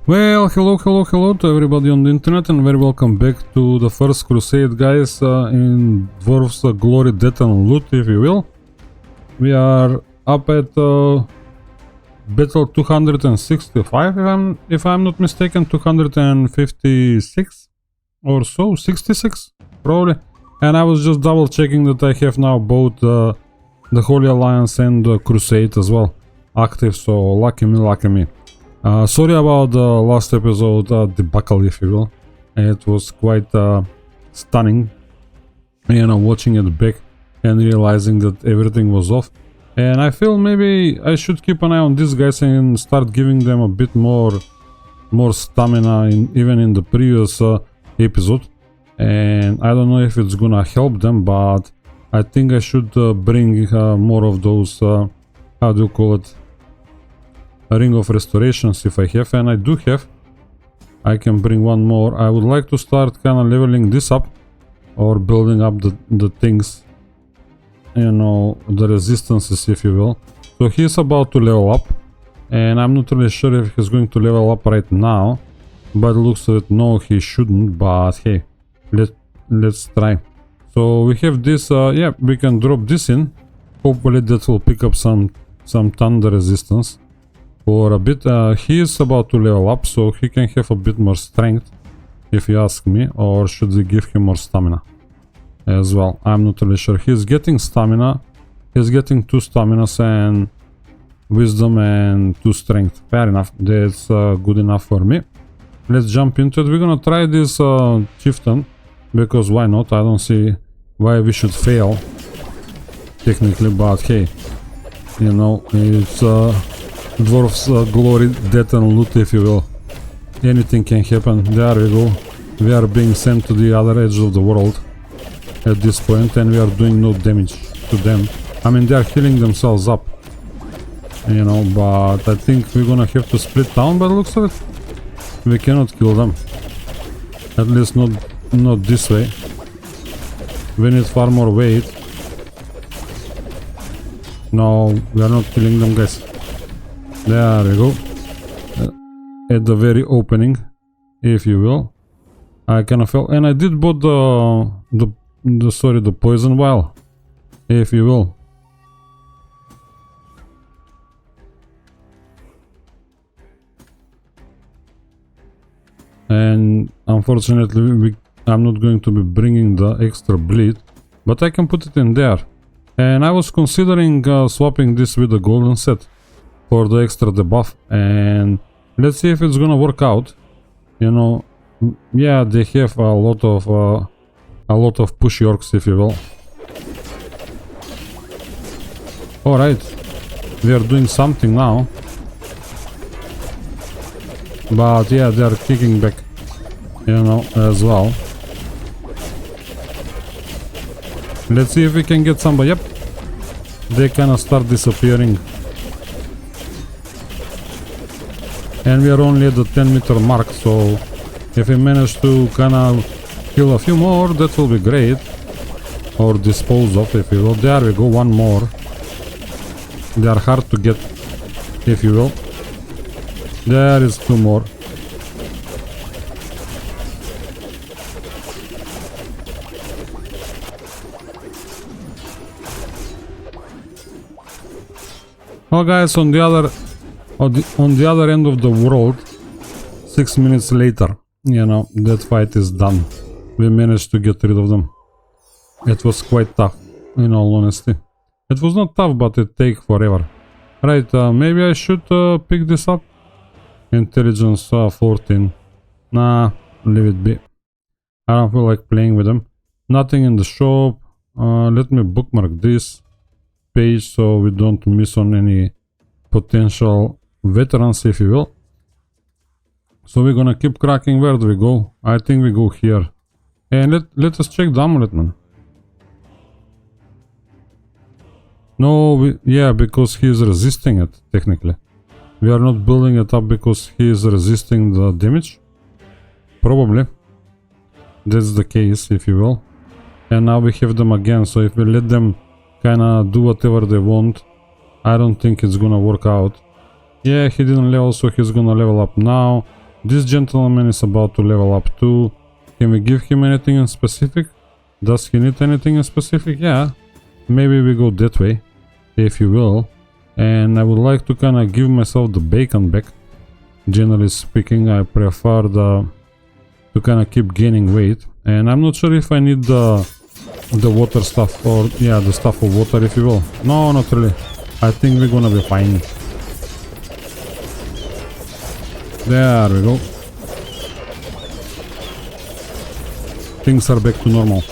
Well, hello to everybody on the internet and very welcome back to the first Crusade, guys, in Dwarves Glory, Death and Loot, if you will. We are up at battle 265, if I'm not mistaken, 256 or so, 66 probably. And I was just double checking that I have now both the Holy Alliance and the Crusade as well active, so lucky me. Sorry about the last episode debacle, if you will. It was quite stunning, you know, watching it back and realizing that everything was off. And I feel maybe I should keep an eye on these guys and start giving them a bit more stamina, even in the previous episode. And I don't know if it's gonna help them, but I think I should bring more of those, how do you call it, a ring of restorations if I have, and I do have. I can bring one more. I would like to start kind of leveling this up or building up the things, you know, the resistances, if you will. So he's about to level up, and I'm not really sure if he's going to level up right now, but it looks like no, he shouldn't, but hey, let's try. So we have this, yeah, we can drop this in. Hopefully that will pick up some thunder resistance for a bit. He is about to level up, so he can have a bit more strength, if you ask me, or should we give him more stamina as well? I'm not really sure. He's getting stamina, he's getting 2 staminas and wisdom and 2 strength. Fair enough, that's good enough for me. Let's jump into it. We're gonna try this chieftain, because why not? I don't see why we should fail technically, but hey, you know, it's Dwarves Glory, Death and Loot, if you will. Anything can happen. There we go. We are being sent to the other edge of the world at this point, and we are doing no damage to them. I mean, they are healing themselves up, you know, but I think we're gonna have to split down by the looks of it. We cannot kill them, at least not this way. We need far more weight. No, we are not killing them, guys. There we go. At the very opening, if you will. I kind of fell, and I did bought the poison vial, if you will. And unfortunately I'm not going to be bringing the extra bleed, but I can put it in there. And I was considering swapping this with the golden set for the extra debuff, and let's see if it's gonna work out. You know, yeah, they have a lot of pushy orcs, if you will. Alright, we are doing something now. But yeah, they are kicking back, you know, as well. Let's see if we can get somebody. Yep, they kind of start disappearing. And we are only at the 10-meter mark, so if we manage to kind of kill a few more, that will be great. Or dispose of, if you will. There we go, one more. They are hard to get, if you will. There is 2 more. Well, guys, on the other end of the world, 6 minutes later, you know, that fight is done. We managed to get rid of them. It was quite tough, in all honesty. It was not tough, but it take forever. Right, maybe I should pick this up. Intelligence 14. Nah, leave it be. I don't feel like playing with them. Nothing in the shop. Let me bookmark this page so we don't miss on any potential veterans, if you will. So we're gonna keep cracking. Where do we go? I think we go here. And let us check the amulet, man. No, yeah, because he is resisting it, technically. We are not building it up because he is resisting the damage. Probably. That's the case, if you will. And now we have them again, so if we let them kinda do whatever they want, I don't think it's gonna work out. Yeah, he didn't level, so he's gonna level up now. This gentleman is about to level up too. Can we give him anything in specific? Does he need anything in specific? Yeah. Maybe we go that way, if you will. And I would like to kind of give myself the bacon back. Generally speaking, I prefer to kind of keep gaining weight. And I'm not sure if I need the water stuff, or yeah, the stuff of water, if you will. No, not really. I think we're gonna be fine. There we go. Things are back to normal.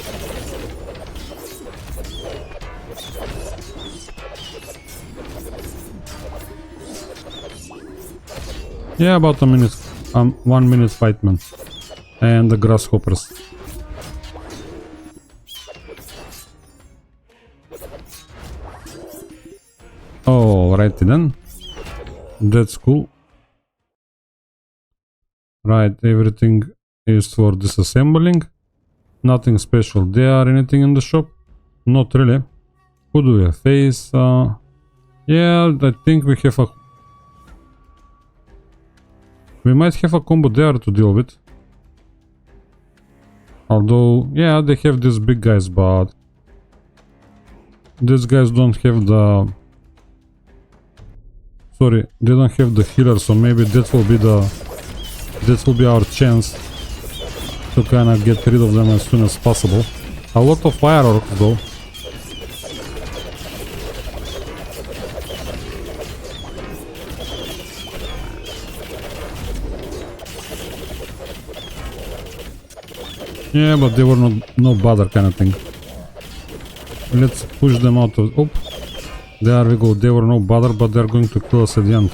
Yeah, about a minute, 1 minute fight, man. And the grasshoppers. Alrighty then. That's cool. Right, everything is for disassembling. Nothing special there. Anything in the shop? Not really. Who do we have? Face? Yeah, I think we have a... We might have a combo there to deal with. Although, yeah, they have these big guys, but... These guys don't have the... Sorry, they don't have the healer, so maybe that will be the... That will be our chance to kind of get rid of them as soon as possible. A lot of fire orcs though. Yeah, but they were no bother kind of thing. Let's push them out of... Oh, there we go. They were no bother, but they're going to kill us at the end.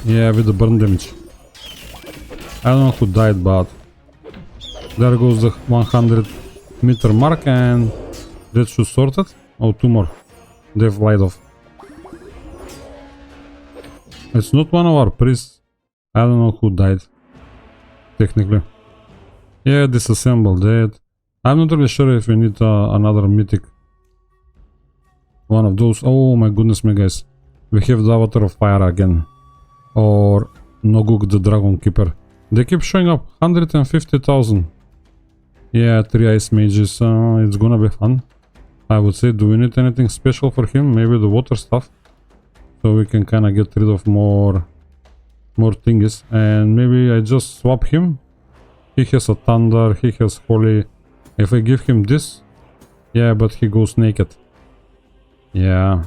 Yeah, with the burn damage. I don't know who died, but... There goes the 100-meter mark, and... That should sort it. Oh, 2 more. They've lied off. It's not one of our priests. I don't know who died. Technically. Yeah, disassemble that. I'm not really sure if we need another mythic. One of those. Oh my goodness me, guys. We have the Avatar of Fire again. Or Noguk the Dragonkeeprt. They keep showing up. 150,000. Yeah, 3 ice mages. It's gonna be fun. I would say, do we need anything special for him? Maybe the water stuff. So we can kind of get rid of more thingies. And maybe I just swap him. He has a thunder, he has holy. If I give him this, yeah, but he goes naked. Yeah.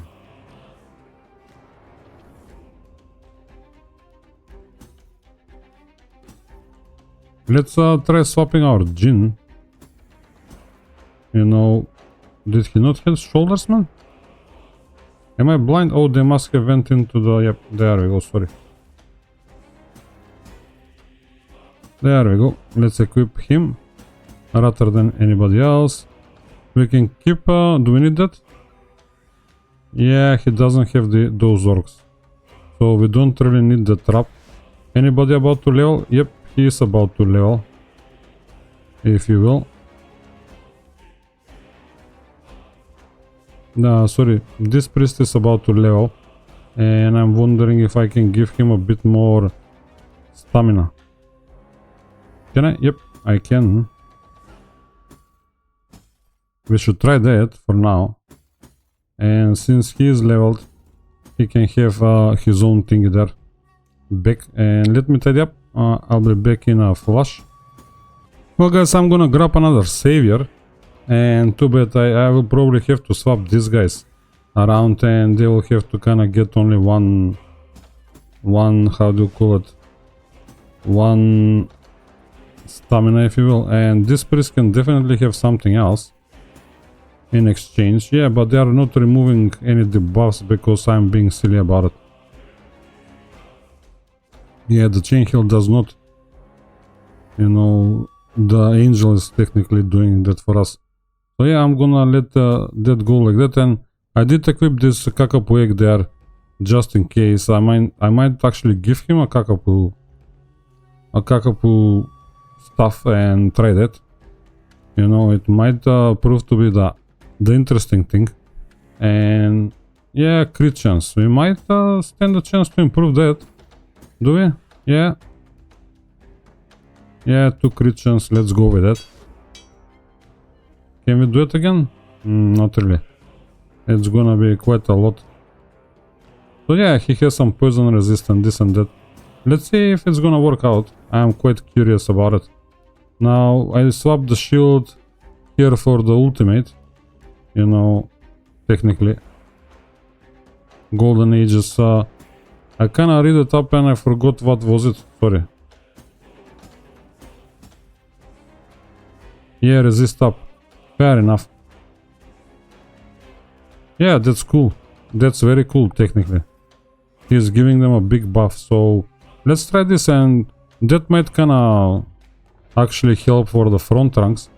Let's try swapping our Jinn. You know, did he not have shoulders, man? Am I blind? Oh, they must have went into the... Yep, there we go, sorry. There we go. Let's equip him rather than anybody else. We can keep... do we need that? Yeah, he doesn't have those orcs. So we don't really need the trap. Anybody about to level? Yep, he is about to level. If you will. No, sorry. This priest is about to level. And I'm wondering if I can give him a bit more stamina. Can I? Yep, I can. We should try that for now. And since he is leveled, he can have his own thing there. Back. And let me tidy up. I'll be back in a flash. Well, guys, I'm gonna grab another savior. And too bad, I will probably have to swap these guys around, and they will have to kind of get only one, how do you call it? One stamina, if you will. And this priest can definitely have something else in exchange. Yeah, but they are not removing any debuffs because I'm being silly about it. Yeah, the chain heal does not. You know, the angel is technically doing that for us. So yeah, I'm gonna let that go like that. And I did equip this Kakapo egg there just in case. I might actually give him a Kakapo stuff and try that. You know, it might prove to be the interesting thing. And yeah, crit chance. We might stand a chance to improve that. Do we? Yeah. Yeah, 2 crit chance, let's go with that. Can we do it again? Not really. It's gonna be quite a lot. So yeah, he has some poison resistance, this and that. Let's see if it's gonna work out. I'm quite curious about it. Now, I swapped the shield here for the ultimate. You know, technically. Golden Ages. I kinda read it up and I forgot what was it. Sorry. Yeah, resist up. Fair enough. Yeah, that's cool. That's very cool, technically. He's giving them a big buff, so let's try this, and that might kinda actually help for the front ranks,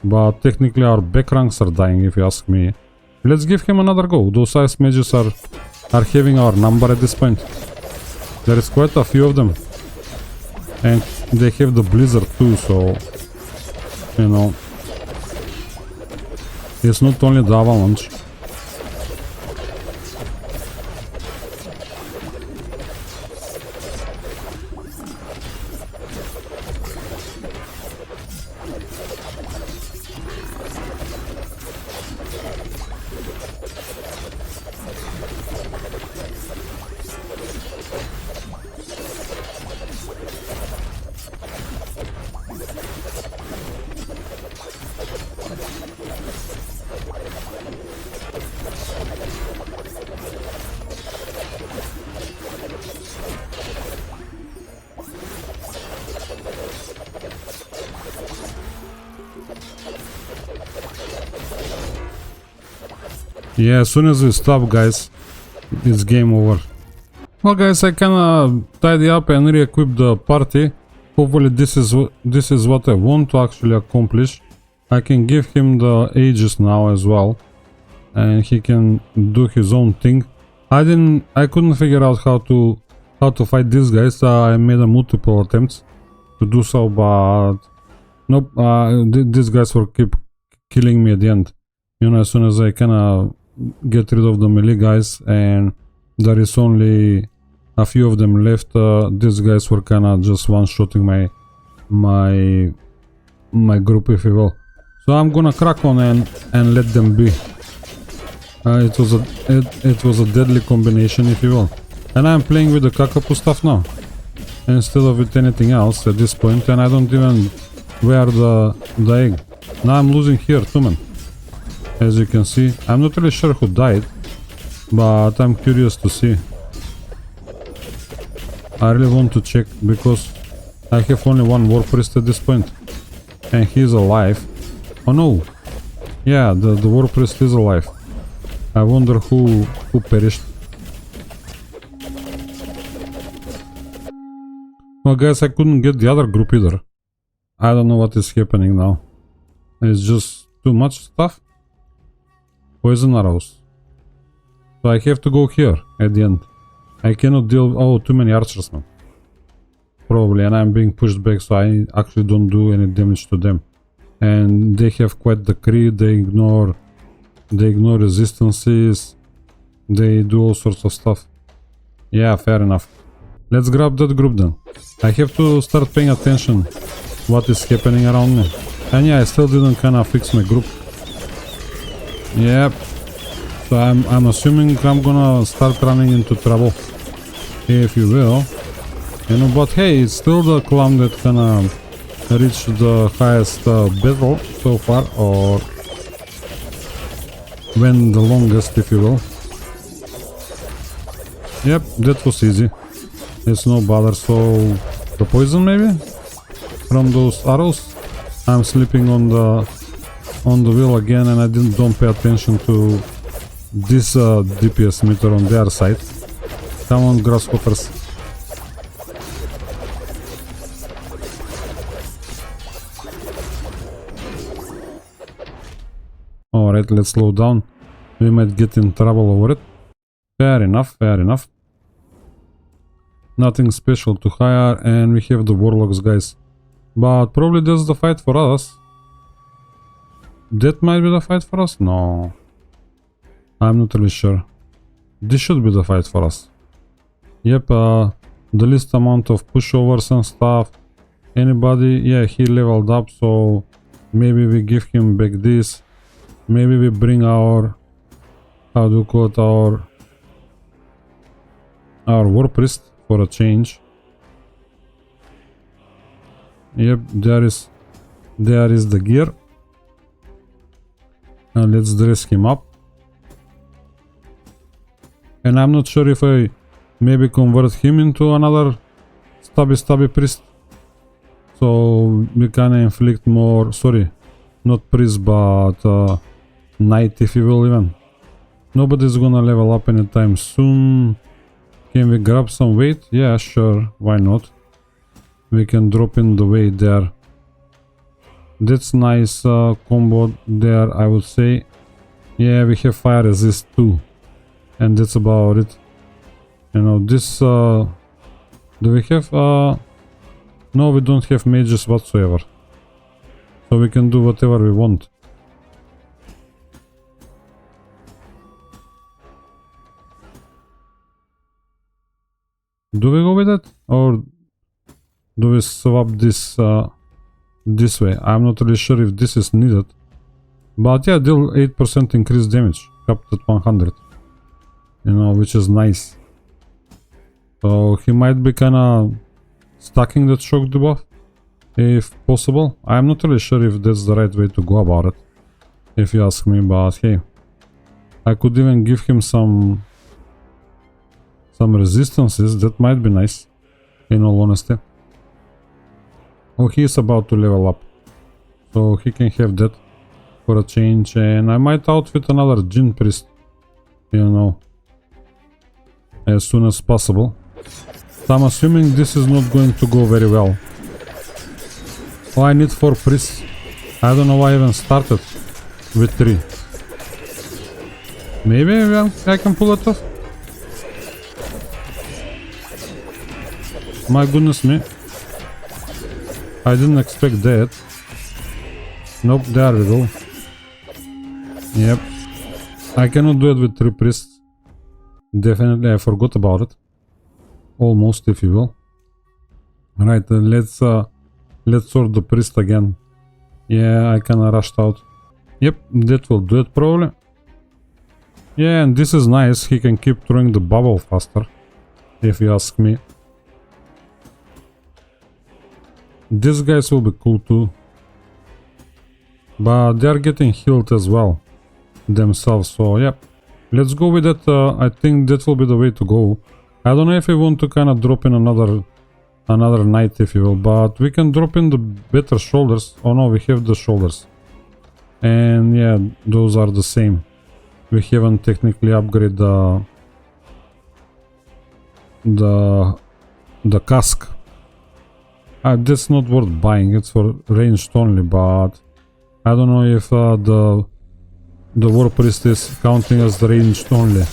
but technically our back ranks are dying, if you ask me. Let's give him another go. Those ice mages are having our number at this point. There is quite a few of them, and they have the blizzard too, so you know, it's not only the avalanche. Yeah, as soon as we stop, guys, it's game over. Well, guys, I kinda tidy up and re-equip the party. Hopefully this is what I want to actually accomplish. I can give him the ages now as well, and he can do his own thing. I couldn't figure out how to fight these guys. I made a multiple attempts to do so, but nope. These guys will keep killing me at the end. You know, as soon as I kinda get rid of the melee guys and there is only a few of them left, these guys were kinda just one-shotting my group, if you will. So I'm gonna crack on and let them be. It was a deadly combination, if you will. And I'm playing with the Kakapo stuff now instead of with anything else at this point, and I don't even wear the egg. Now I'm losing here too, man. As you can see, I'm not really sure who died, but I'm curious to see. I really want to check because I have only one war priest at this point, and he's alive. Oh no! Yeah, the war priest is alive. I wonder who perished. Well, guys, I couldn't get the other group either. I don't know what is happening now. It's just too much stuff. Poison arrows. So I have to go here at the end. I cannot deal... Oh, too many archers, man. Probably, and I'm being pushed back, so I actually don't do any damage to them. And they have quite the crit, they ignore resistances, they do all sorts of stuff. Yeah, fair enough. Let's grab that group then. I have to start paying attention what is happening around me. And yeah, I still didn't kinda fix my group. Yep. So I'm assuming I'm gonna start running into trouble, if you will. You know, but hey, it's still the clan that kinda reached the highest battle so far, or went the longest, if you will. Yep, that was easy. It's no bother. So the poison maybe from those arrows. I'm sleeping on the wheel again, and I don't pay attention to this DPS meter on their side. Come on, grasshoppers. Alright, let's slow down. We might get in trouble over it. Fair enough, fair enough. Nothing special to hire, and we have the Worlocks, guys. But probably that's the fight for us. That might be the fight for us? No. I'm not really sure. This should be the fight for us. Yep, the least amount of pushovers and stuff. Anybody? Yeah, he leveled up, so maybe we give him back this. Maybe we bring our, how do you call it, our war priest for a change. Yep, there is the gear. And let's dress him up. And I'm not sure if I maybe convert him into another stabby priest. So we can inflict more, sorry, not priest but knight if you will even. Nobody's gonna level up anytime soon. Can we grab some weight? Yeah, sure, why not? We can drop in the weight there. That's nice combo there, I would say. Yeah, we have fire resist too. And that's about it. You know, this... do we have... no, we don't have mages whatsoever. So we can do whatever we want. Do we go with it? Or do we swap this this way? I'm not really sure if this is needed. But yeah, deal 8% increased damage, capped at 100. You know, which is nice. So he might be kinda stacking that shock debuff, if possible. I'm not really sure if that's the right way to go about it, if you ask me, but hey. I could even give him some resistances, that might be nice, in all honesty. Oh, he is about to level up, so he can have that for a change, and I might outfit another Jinn priest, you know, as soon as possible. So I'm assuming this is not going to go very well. Oh, I need 4 priests. I don't know why I even started with 3. Maybe I can pull it off. My goodness me. I didn't expect that. Nope, there we go. Yep. I cannot do it with 3 priests. Definitely, I forgot about it. Almost, if you will. Right, let's sort the priest again. Yeah, I kinda rushed out. Yep, that will do it probably. Yeah, and this is nice. He can keep throwing the bubble faster, if you ask me. These guys will be cool too. But they're getting healed as well themselves, so yeah. Let's go with that. I think that will be the way to go. I don't know if we want to kind of drop in another knight, if you will, but we can drop in the better shoulders. Oh no, we have the shoulders. And yeah, those are the same. We haven't technically upgraded the casque. That's not worth buying, it's for ranged only, but I don't know if the war priest is counting as ranged only.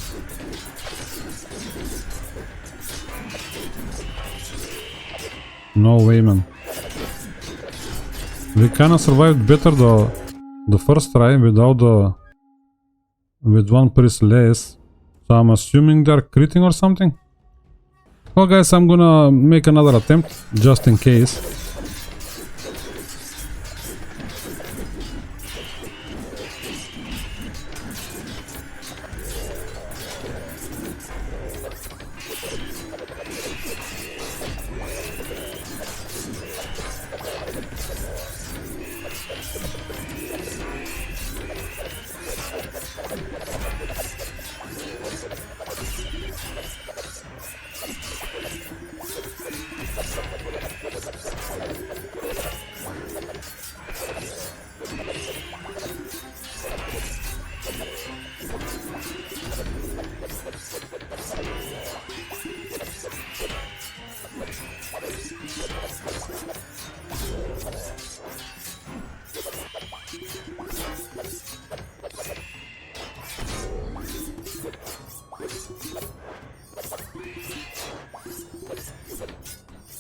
No way, man. We kinda survived better the first try with 1 priest less. So I'm assuming they're critting or something. Well guys, I'm gonna make another attempt, just in case.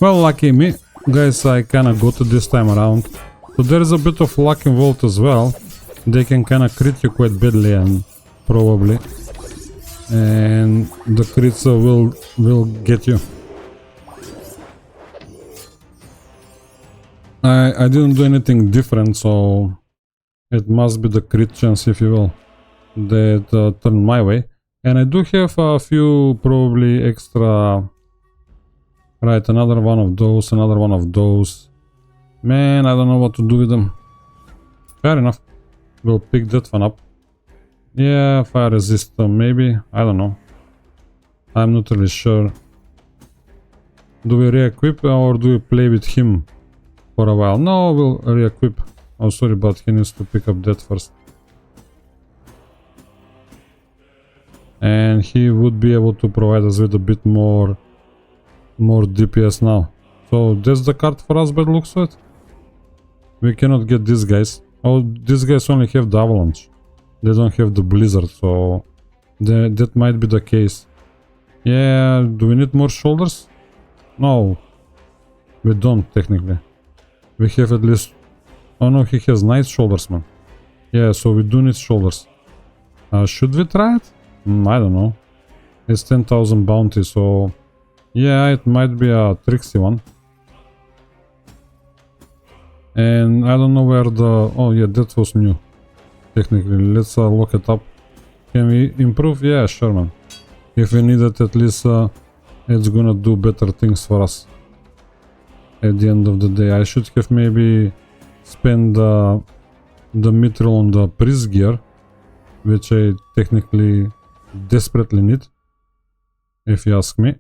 Well, lucky me, guys, I kinda got it this time around. So there is a bit of luck involved as well. They can kinda crit you quite badly, and probably. And the crits will get you. I didn't do anything different, so it must be the crit chance, if you will, that turned my way. And I do have a few probably extra. Right, another one of those, another one of those. Man, I don't know what to do with them. Fair enough. We'll pick that one up. Yeah, fire resistor, maybe. I don't know. I'm not really sure. Do we re-equip or do we play with him for a while? No, we'll re-equip. Oh, sorry, but he needs to pick up that first. And he would be able to provide us with a bit more DPS now. So that's the card for us by the looks of it. We cannot get these guys. Oh, these guys only have the avalanche. They don't have the blizzard, so that might be the case. Yeah, do we need more shoulders? No, we don't technically. We have at least... Oh no, he has nice shoulders, man. Yeah, so we do need shoulders. Should we try it? I don't know. It's 10,000 bounty, so... Yeah, it might be a tricksy one. And I don't know where the... Oh yeah, that was new. Technically, let's look it up. Can we improve? Yeah, sure, man. If we need it, at least it's gonna do better things for us. At the end of the day, I should have maybe spent the mithril on the priest gear, which I technically desperately need, if you ask me.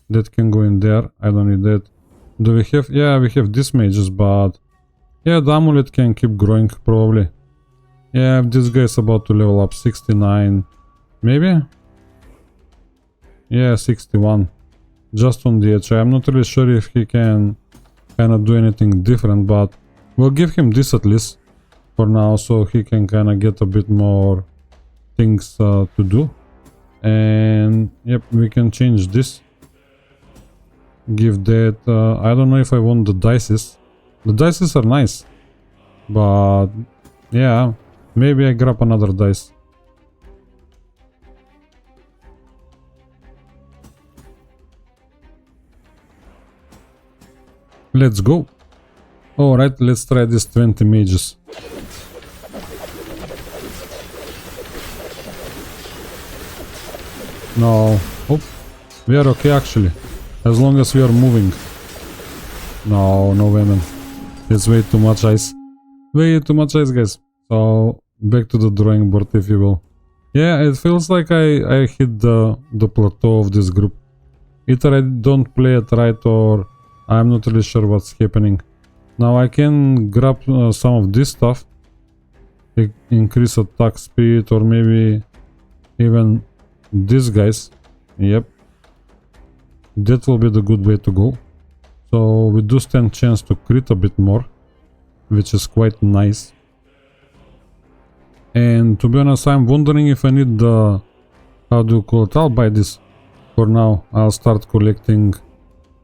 That can go in there. I don't need that. Do we have... Yeah, we have these mages, but... Yeah, the amulet can keep growing, probably. Yeah, this guy is about to level up 69. Maybe? Yeah, 61. Just on the edge. I'm not really sure if he can kind of do anything different, but we'll give him this at least for now, so he can kind of get a bit more things to do. And yep, we can change this. Give that... I don't know if I want the dices. The dices are nice, but yeah, maybe I grab another dice. Let's go. Alright, let's try these 20 mages. No. Oh, we are okay actually. As long as we are moving. No, no way, man. It's way too much ice. Way too much ice, guys. So, back to the drawing board, if you will. Yeah, it feels like I hit the plateau of this group. Either I don't play it right or I'm not really sure what's happening. Now I can grab some of this stuff. Increase attack speed or maybe even these guys. Yep. That will be the good way to go. So we do stand chance to crit a bit more, which is quite nice. And to be honest, I'm wondering if I need the... How do you call it? I'll buy this. For now, I'll start collecting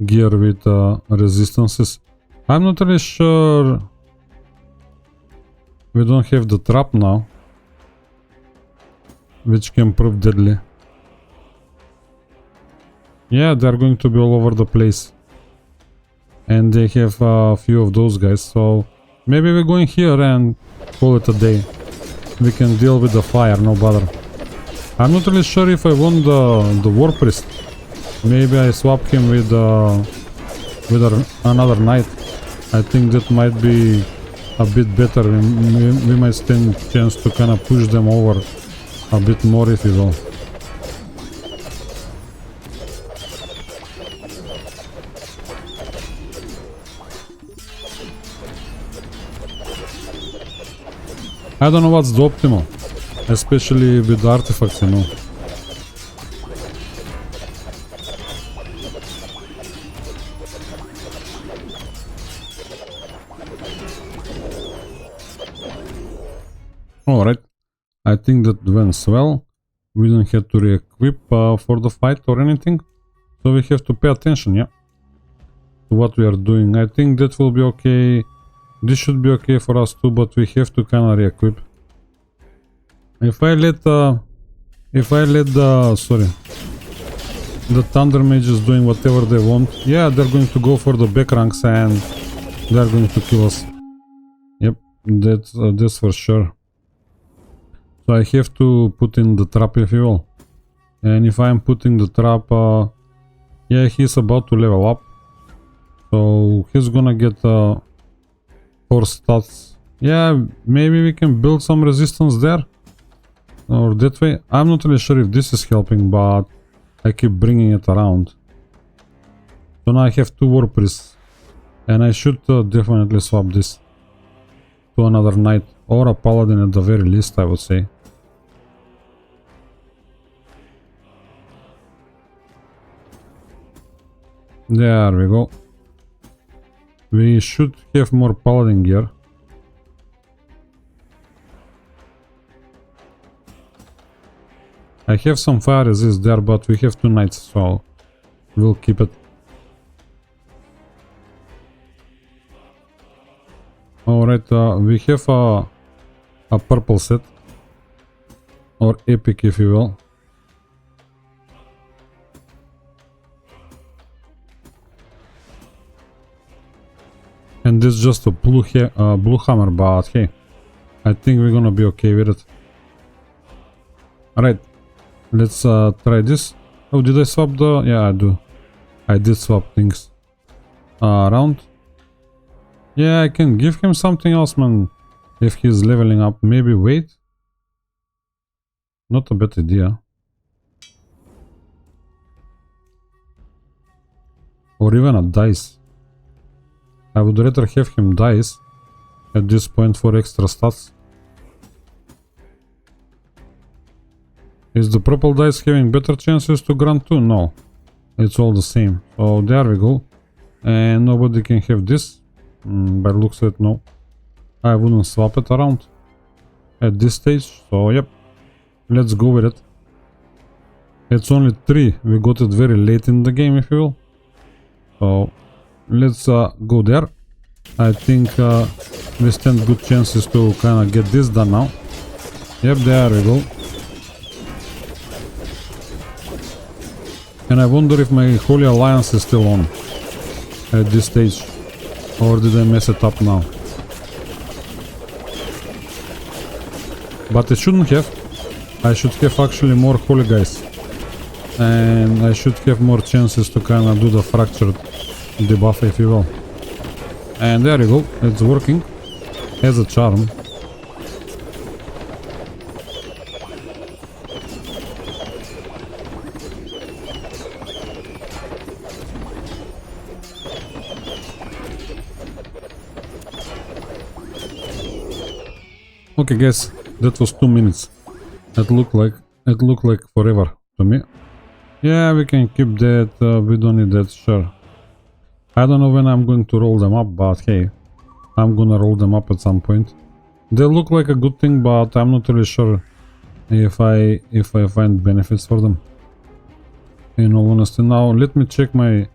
gear with resistances. I'm not really sure... We don't have the trap now, which can prove deadly. Yeah, they're going to be all over the place. And they have a few of those guys, so maybe we're going here and call it a day. We can deal with the fire, no bother. I'm not really sure if I want the war priest. Maybe I swap him with another knight. I think that might be a bit better. We might stand chance to kind of push them over a bit more, if you will. I don't know what's the optimal, especially with the artifacts, you know. Alright, I think that went well. We don't have to re-equip for the fight or anything, so we have to pay attention, yeah, to what we are doing. I think that will be okay. This should be okay for us too, but we have to kind of re-equip. If I let the Thunder Mages doing whatever they want, yeah, they're going to go for the back ranks and They're going to kill us. Yep, that's for sure. So I have to put in the trap, if you will. And if I'm putting the trap, yeah, he's about to level up. So he's gonna get 4 stats. Yeah, maybe we can build some resistance there. Or that way. I'm not really sure if this is helping, but I keep bringing it around. So now I have 2 war priests. And I should definitely swap this to another knight. Or a paladin at the very least, I would say. There we go. We should have more paladin gear. I have some fire resist there, but we have 2 knights, so we'll keep it. Alright, we have a purple set. Or epic, if you will. And this is just a blue hammer, but hey, I think we're gonna be okay with it. Alright, let's try this. Oh, did I swap the... yeah, I do. I did swap things around. Yeah, I can give him something else, man, if he's leveling up. Maybe weight? Not a bad idea. Or even a dice. I would rather have him dice at this point for extra stats. Is the purple dice having better chances to grant 2? No. It's all the same. So there we go. And nobody can have this. By looks of it, no. I wouldn't swap it around at this stage. So yep. Let's go with it. It's only 3. We got it very late in the game, if you will. So let's go there. I think we stand good chances to kind of get this done now. Yep, there we go. And I wonder if my Holy Alliance is still on at this stage. Or did I mess it up now? But it shouldn't have. I should have actually more holy guys. And I should have more chances to kind of do the fractured debuff, if you will. And there you go, it's working as a charm. Okay guys, that was 2 minutes. It looked like forever to me. Yeah, we can keep that, we don't need that, sure. I don't know when I'm going to roll them up, but hey, I'm gonna roll them up at some point. They look like a good thing, but I'm not really sure if I find benefits for them. In all honesty, now let me check my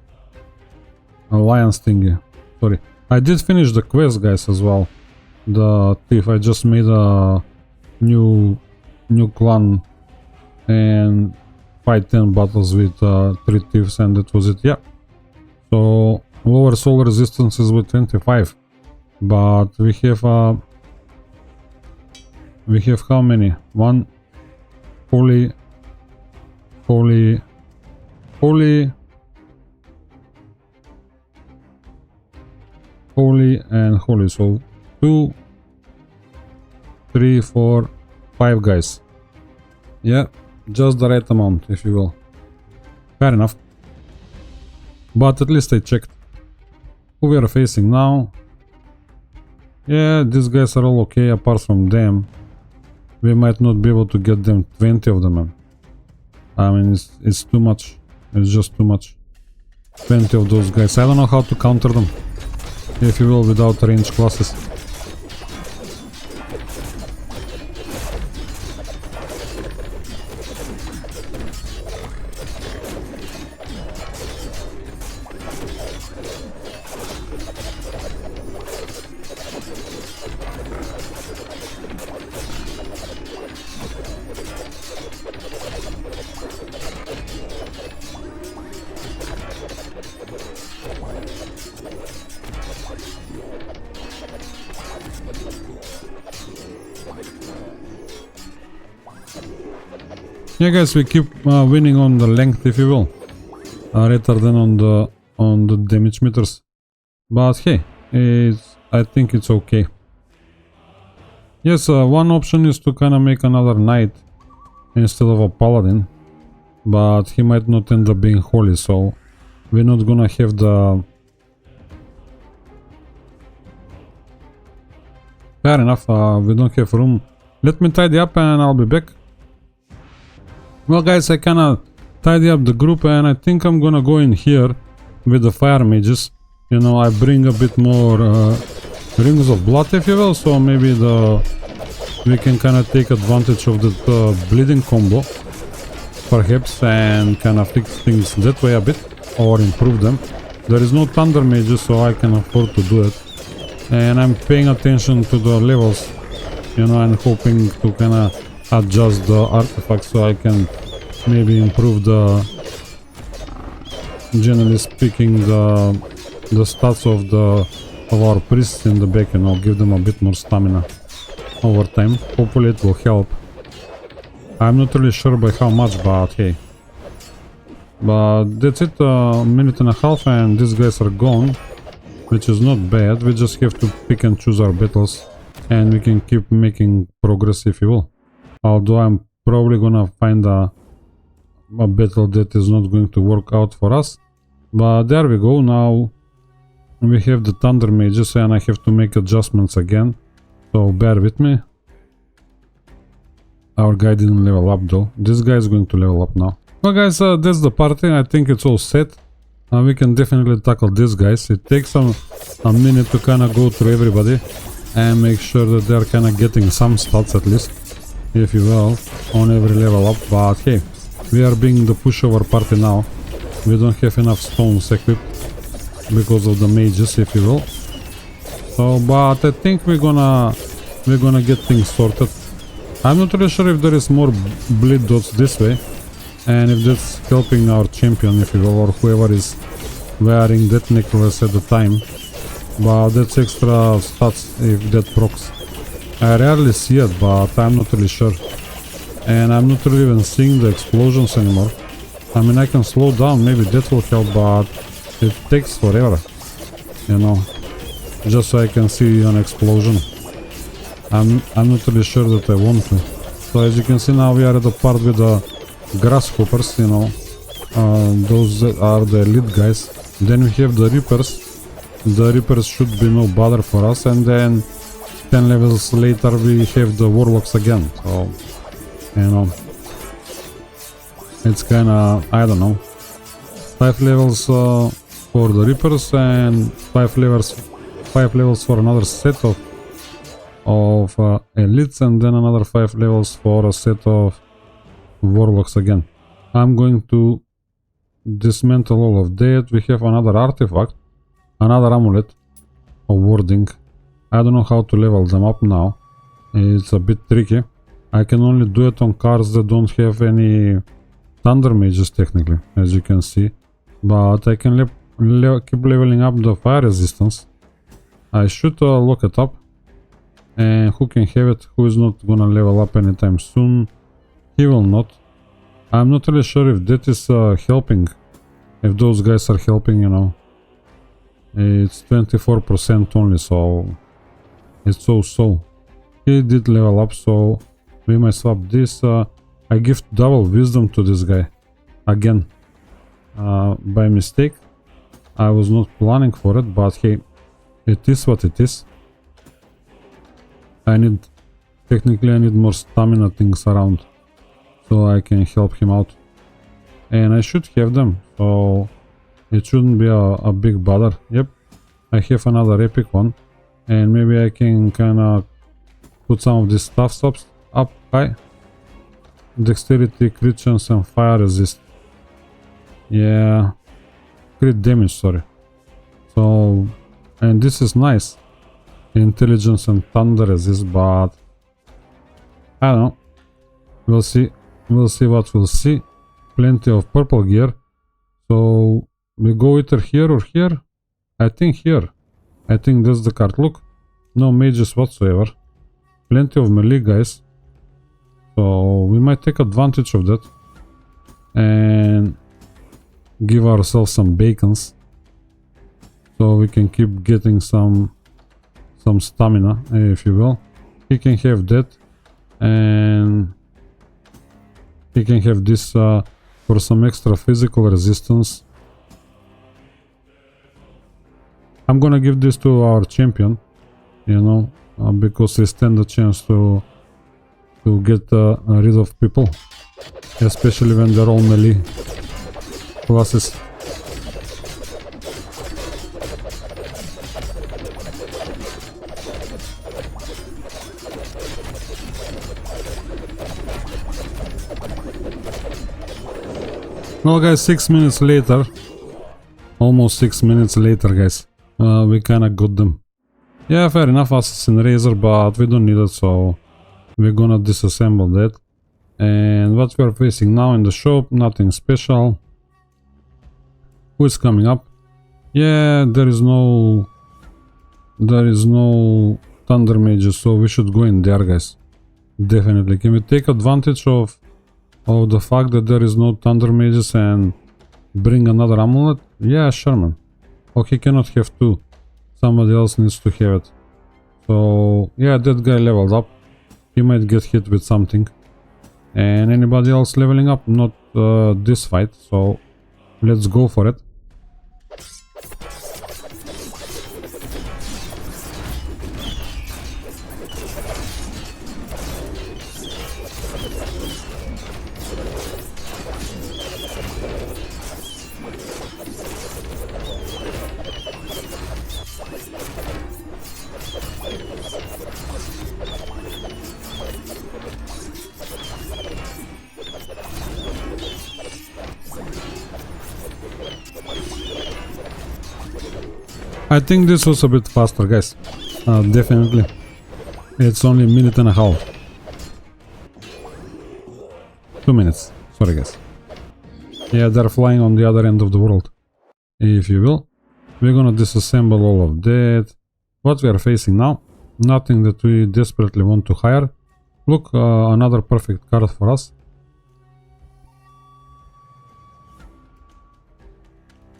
alliance thingy. Sorry, I did finish the quest, guys, as well. The thief. I just made a new clan and fight 10 battles with 3 thieves, and that was it. Yeah. So lower soul resistance is with 25, but we have how many? 1 holy, and holy. So 2, 3, 4, 5 guys. Yeah, just the right amount, if you will. Fair enough. But at least I checked who we are facing now. Yeah, these guys are all okay apart from them. We might not be able to get them 20 of them, man. I mean, it's too much. It's just too much. 20 of those guys. I don't know how to counter them, if you will, without range classes. Yeah guys, we keep winning on the length, if you will, rather than on the damage meters. But hey, I think it's okay. Yes, one option is to kind of make another knight instead of a paladin, but he might not end up being holy, so we're not gonna have the... Fair enough, we don't have room. Let me tidy up and I'll be back. Well guys, I kinda tidy up the group and I think I'm gonna go in here with the fire mages. You know, I bring a bit more rings of blood, if you will, so maybe we can kinda take advantage of the bleeding combo, perhaps, and kinda fix things that way a bit, or improve them. There is no thunder mages, so I can afford to do it. And I'm paying attention to the levels, you know, and hoping to kinda adjust the artifacts so I can maybe improve generally speaking, the stats of our priests in the back, you know, give them a bit more stamina over time. Hopefully it will help. I'm not really sure by how much, but hey. But that's it, a minute and a half and these guys are gone, which is not bad. We just have to pick and choose our battles and we can keep making progress, if you will. Although I'm probably gonna find a battle that is not going to work out for us. But there we go. Now we have the thunder mages and I have to make adjustments again, so bear with me. Our guy didn't level up though. This guy is going to level up now. Well guys, that's the party. I think it's all set. We can definitely tackle these guys. It takes a minute to kind of go through everybody and make sure that they're kind of getting some stats at least, if you will, on every level up. But hey, we are being the pushover party now. We don't have enough stones equipped because of the mages, if you will. So, but I think we're gonna get things sorted. I'm not really sure if there is more bleed dots this way, and if that's helping our champion, if you will, or whoever is wearing that necklace at the time. But that's extra stats if that procs. I rarely see it, but I'm not really sure. And I'm not really even seeing the explosions anymore. I mean, I can slow down, maybe that will help, but it takes forever, you know, just so I can see an explosion. I'm not really sure that I want to. So as you can see now, we are at the part with the grasshoppers, you know, those are the elite guys. Then we have the reapers. The reapers should be no bother for us, and then 10 levels later we have the warlocks again. So, you know, it's kinda, I don't know, 5 levels for the reapers and 5 levels for another set of elites, and then another 5 levels for a set of warlocks again. I'm going to dismantle all of that. We have another artifact, another amulet of warding. I don't know how to level them up now. It's a bit tricky. I can only do it on cards that don't have any thunder mages technically, as you can see. But I can keep leveling up the fire resistance. I should look it up. And who can have it, who is not gonna level up anytime soon. He will not. I'm not really sure if that is helping. If those guys are helping, you know. It's 24% only, so it's so. He did level up, so we might swap this. I give double wisdom to this guy. Again. By mistake. I was not planning for it, but hey, it is what it is. Technically I need more stamina things around, so I can help him out. And I should have them, so it shouldn't be a big bother. Yep, I have another epic one, and maybe I can kinda put some of these stuff up high. Dexterity, crit chance and fire resist. Yeah, crit damage, sorry. So, and this is nice. Intelligence and thunder resist, but I don't know. We'll see what we'll see. Plenty of purple gear. So we go either here or here. I think here. I think that's the card. Look, no mages whatsoever. Plenty of melee guys. So we might take advantage of that and give ourselves some bacons so we can keep getting some stamina, if you will. He can have that, and he can have this for some extra physical resistance. I'm gonna give this to our champion, you know, because they stand a chance to get rid of people, especially when they're all melee classes. Well guys, 6 minutes later, almost 6 minutes later guys, we kinda got them. Yeah, fair enough, Assassin Razor, but we don't need it, so we're gonna disassemble that. And what we're facing now in the shop, nothing special. Who is coming up? Yeah, there is no Thunder Mages, so we should go in there guys. Definitely. Can we take advantage of the fact that there is no Thunder Mages and bring another amulet? Yeah, sure man. Oh, he cannot have two. Somebody else needs to have it. So, yeah, that guy leveled up. He might get hit with something. And anybody else leveling up? Not this fight, so let's go for it. I think this was a bit faster guys, definitely. It's only a minute and a half. 2 minutes, sorry guys. Yeah, they're flying on the other end of the world, if you will. We're gonna disassemble all of that. What we are facing now, nothing that we desperately want to hire. Look, another perfect card for us.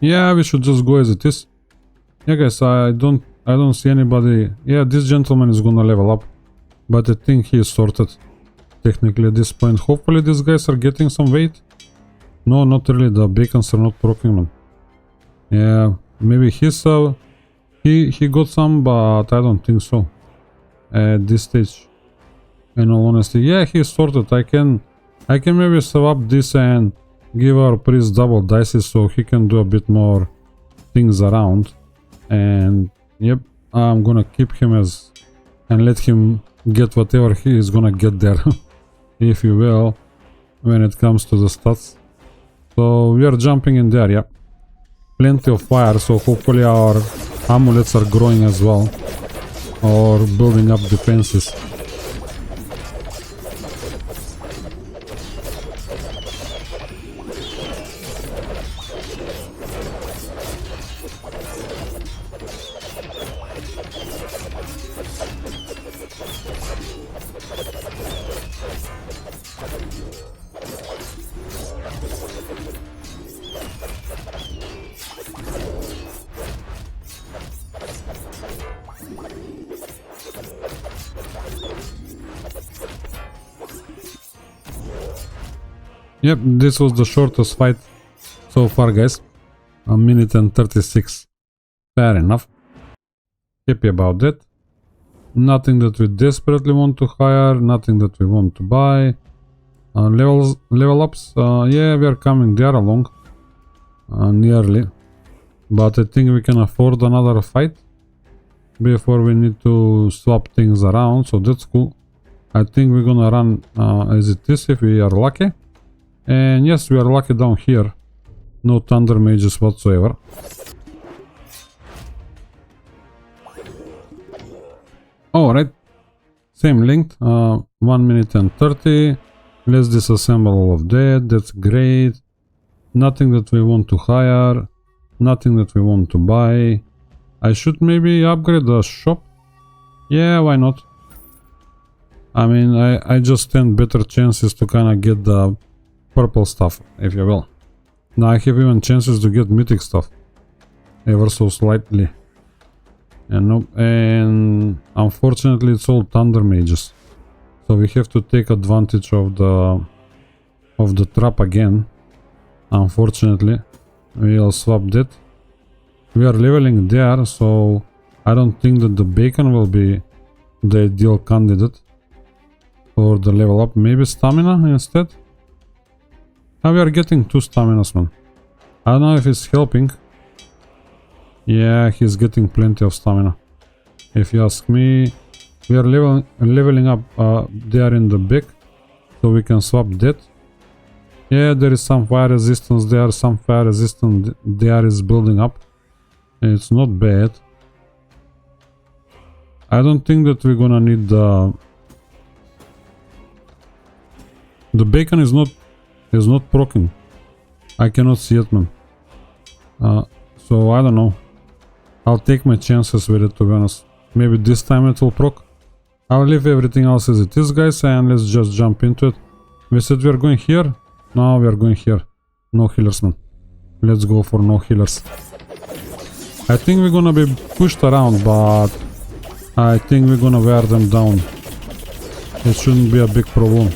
Yeah, we should just go as it is. Yeah guys, I don't see anybody. Yeah, this gentleman is gonna level up, but I think he is sorted technically at this point. Hopefully these guys are getting some weight. No, not really, the bacons are not proccing, man. Yeah, maybe he's he got some, but I don't think so at this stage, in all honesty. Yeah, he's sorted. I can maybe swap this and give our priest double dices so he can do a bit more things around. And yep, I'm gonna keep him as and let him get whatever he is gonna get there, if you will, when it comes to the stats. So we are jumping in there, yeah. Plenty of fire, so hopefully our amulets are growing as well, or building up defenses. Yep, this was the shortest fight so far guys. A minute and 36. Fair enough. Happy about that. Nothing that we desperately want to hire, nothing that we want to buy. Level ups, yeah, we are coming there along. Nearly. But I think we can afford another fight before we need to swap things around, so that's cool. I think we're gonna run as it is if we are lucky. And yes, we are lucky down here. No Thunder Mages whatsoever. Alright. Same length. 1 minute and 30. Let's disassemble all of that. That's great. Nothing that we want to hire. Nothing that we want to buy. I should maybe upgrade the shop. Yeah, why not? I mean, I just stand better chances to kind of get the purple stuff, if you will. Now I have even chances to get mythic stuff, ever so slightly. And nope, and unfortunately it's all thunder mages, so we have to take advantage of the trap again. Unfortunately, we'll swap that. We are leveling there, so I don't think that the bacon will be the ideal candidate for the level up. Maybe stamina instead. Now we are getting 2 staminas, man. I don't know if it's helping. Yeah, he's getting plenty of stamina. If you ask me, we are leveling up there in the back, so we can swap that. Yeah, there is some fire resistance there, some fire resistance there is building up. It's not bad. I don't think that we're gonna need the bacon is not proccing. I cannot see it, man. So I don't know. I'll take my chances with it, to be honest. Maybe this time it will proc. I'll leave everything else as it is, guys, and let's just jump into it. We said we are going here. No, we are going here. No healers, man. Let's go for no healers. I think we're gonna be pushed around, but I think we're gonna wear them down. It shouldn't be a big problem.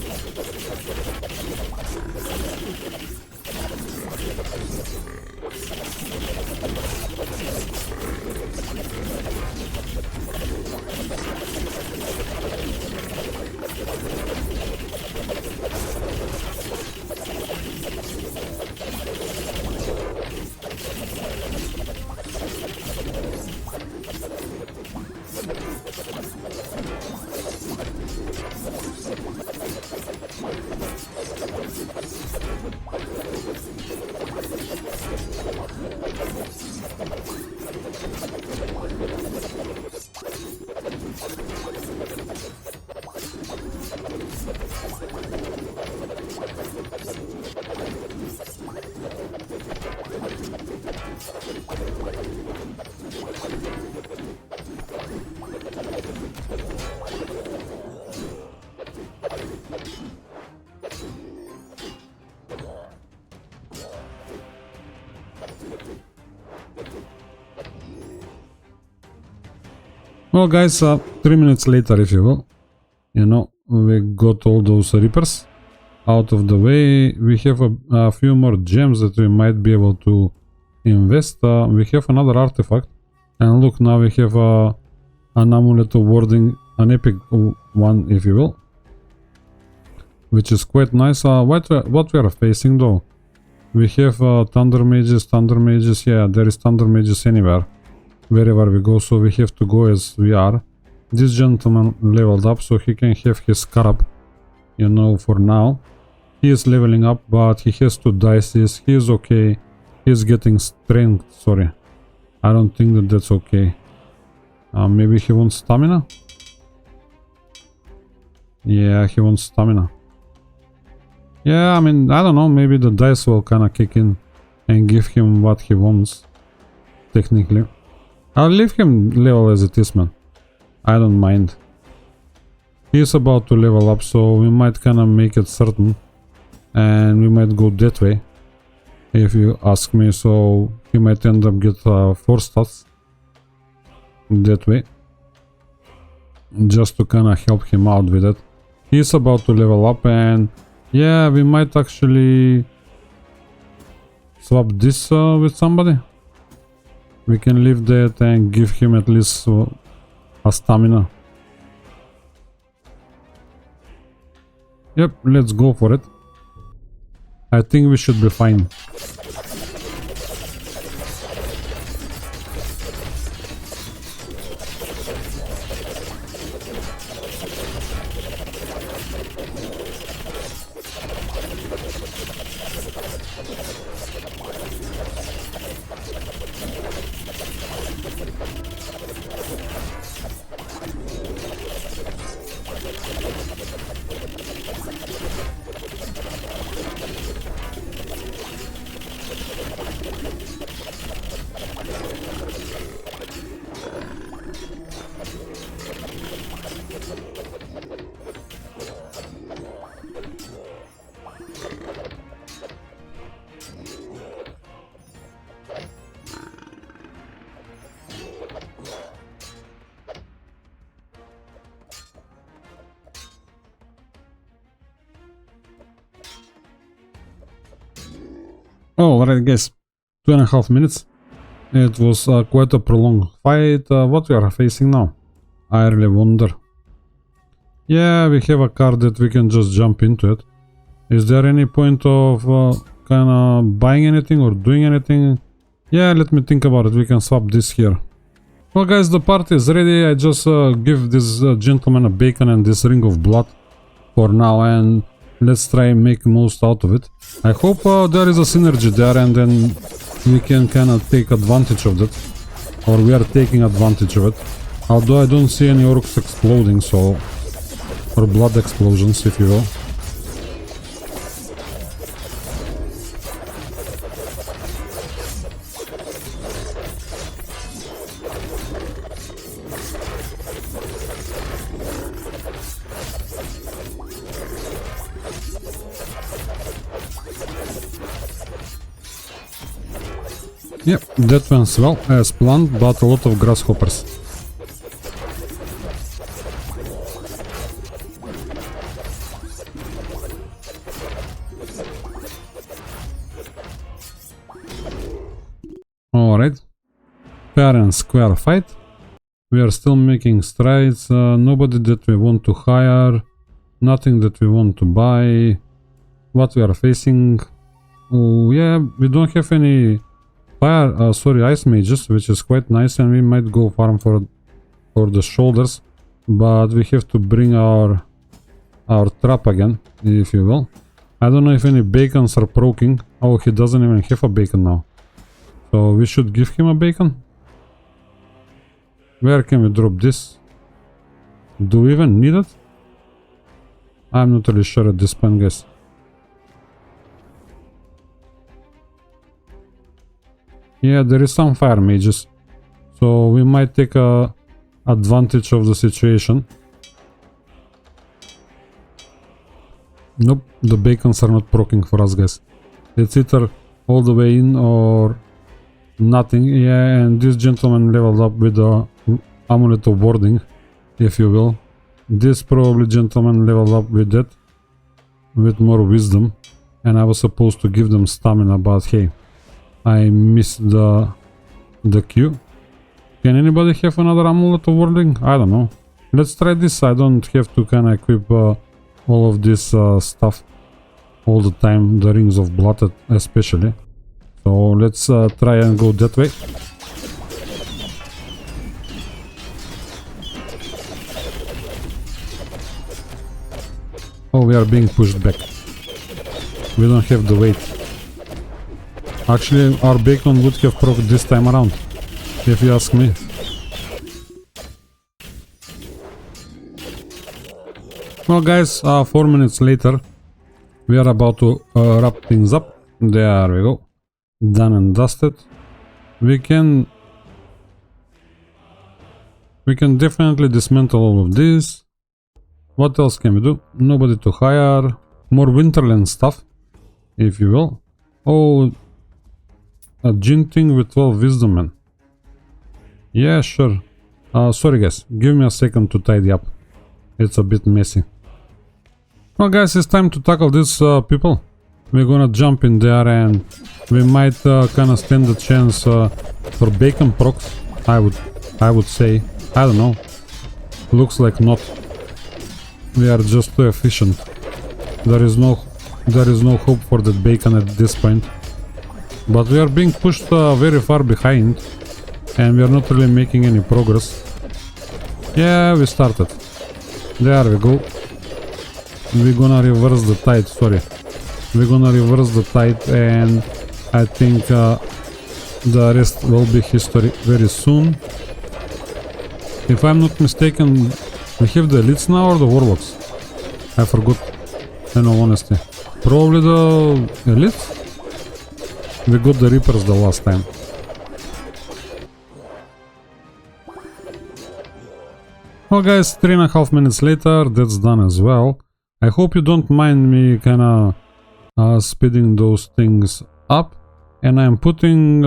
Well, guys, 3 minutes later, if you will, you know, we got all those reapers out of the way. We have a few more gems that we might be able to invest. We have another artifact, and look, now we have an amulet of warding, an epic one, if you will, which is quite nice. What we are facing, though, we have thunder mages. Yeah, there is thunder mages anywhere, wherever we go, so we have to go as we are. This gentleman leveled up, so he can have his scarab, you know, for now. He is leveling up, but he has 2 dices. He is okay. He is getting strength. Sorry, I don't think that that's okay. Maybe he wants stamina. Yeah, he wants stamina. Yeah, I mean, I don't know. Maybe the dice will kind of kick in and give him what he wants, technically. I'll leave him level as it is, man. I don't mind. He's about to level up, so we might kind of make it certain. And we might go that way, if you ask me. So he might end up get 4 stats that way, just to kind of help him out with it. He's about to level up, and yeah, we might actually swap this with somebody. We can leave that and give him at least a stamina. Yep, let's go for it. I think we should be fine. Alright guys, 2.5 minutes. It was quite a prolonged fight. What we are facing now? I really wonder. Yeah, we have a card that we can just jump into it. Is there any point of kinda buying anything or doing anything? Yeah, let me think about it. We can swap this here. Well guys, the party is ready. I just give this gentleman a bacon and this ring of blood for now, and let's try and make most out of it. I hope there is a synergy there, and then we can kind of take advantage of that, or we are taking advantage of it. Although I don't see any orcs exploding, so, or blood explosions if you will. Yep, that went well as planned, but a lot of grasshoppers. Alright, fair and square fight. We are still making strides. Nobody that we want to hire, nothing that we want to buy. What we are facing? Oh yeah, we don't have any ice mages, which is quite nice, and we might go farm for the shoulders, but we have to bring our trap again, if you will. I don't know if any bacons are proking. Oh, he doesn't even have a bacon now, so we should give him a bacon. Where can we drop this? Do we even need it? I'm not really sure at this point, guys. Yeah, there is some fire mages, so we might take advantage of the situation. Nope, the bacons are not proccing for us, guys. It's either all the way in or nothing. Yeah, and this gentleman leveled up with the amulet of warding, if you will. This probably gentleman leveled up with that, with more wisdom, and I was supposed to give them stamina, but hey, I missed the queue. Can anybody have another amulet of warding? I don't know. Let's try this. I don't have to kind of equip all of this stuff all the time, the rings of blood especially. So let's try and go that way. Oh, we are being pushed back. We don't have the weight. Actually, our bacon would have procced this time around, if you ask me. Well guys, 4 minutes later, we are about to wrap things up. There we go. Done and dusted. We can definitely dismantle all of this. What else can we do? Nobody to hire. More winterland stuff, if you will. Oh, a jinting with 12 wisdom, man. Yeah, sure. Sorry guys, give me a second to tidy up. It's a bit messy. Well guys, it's time to tackle these people. We're gonna jump in there, and we might kind of stand a chance for bacon procs. I would say. I don't know. Looks like not. We are just too efficient. There is no hope for that bacon at this point. But we are being pushed very far behind, and we are not really making any progress. Yeah, we started. There we go. We're gonna reverse the tide, sorry. We're gonna reverse the tide, and I think the rest will be history very soon. If I'm not mistaken, we have the elites now or the warlocks? I forgot, in all honesty. Probably the elites? We got the reapers the last time. Well guys, 3.5 minutes later, that's done as well. I hope you don't mind me kinda speeding those things up, and I'm putting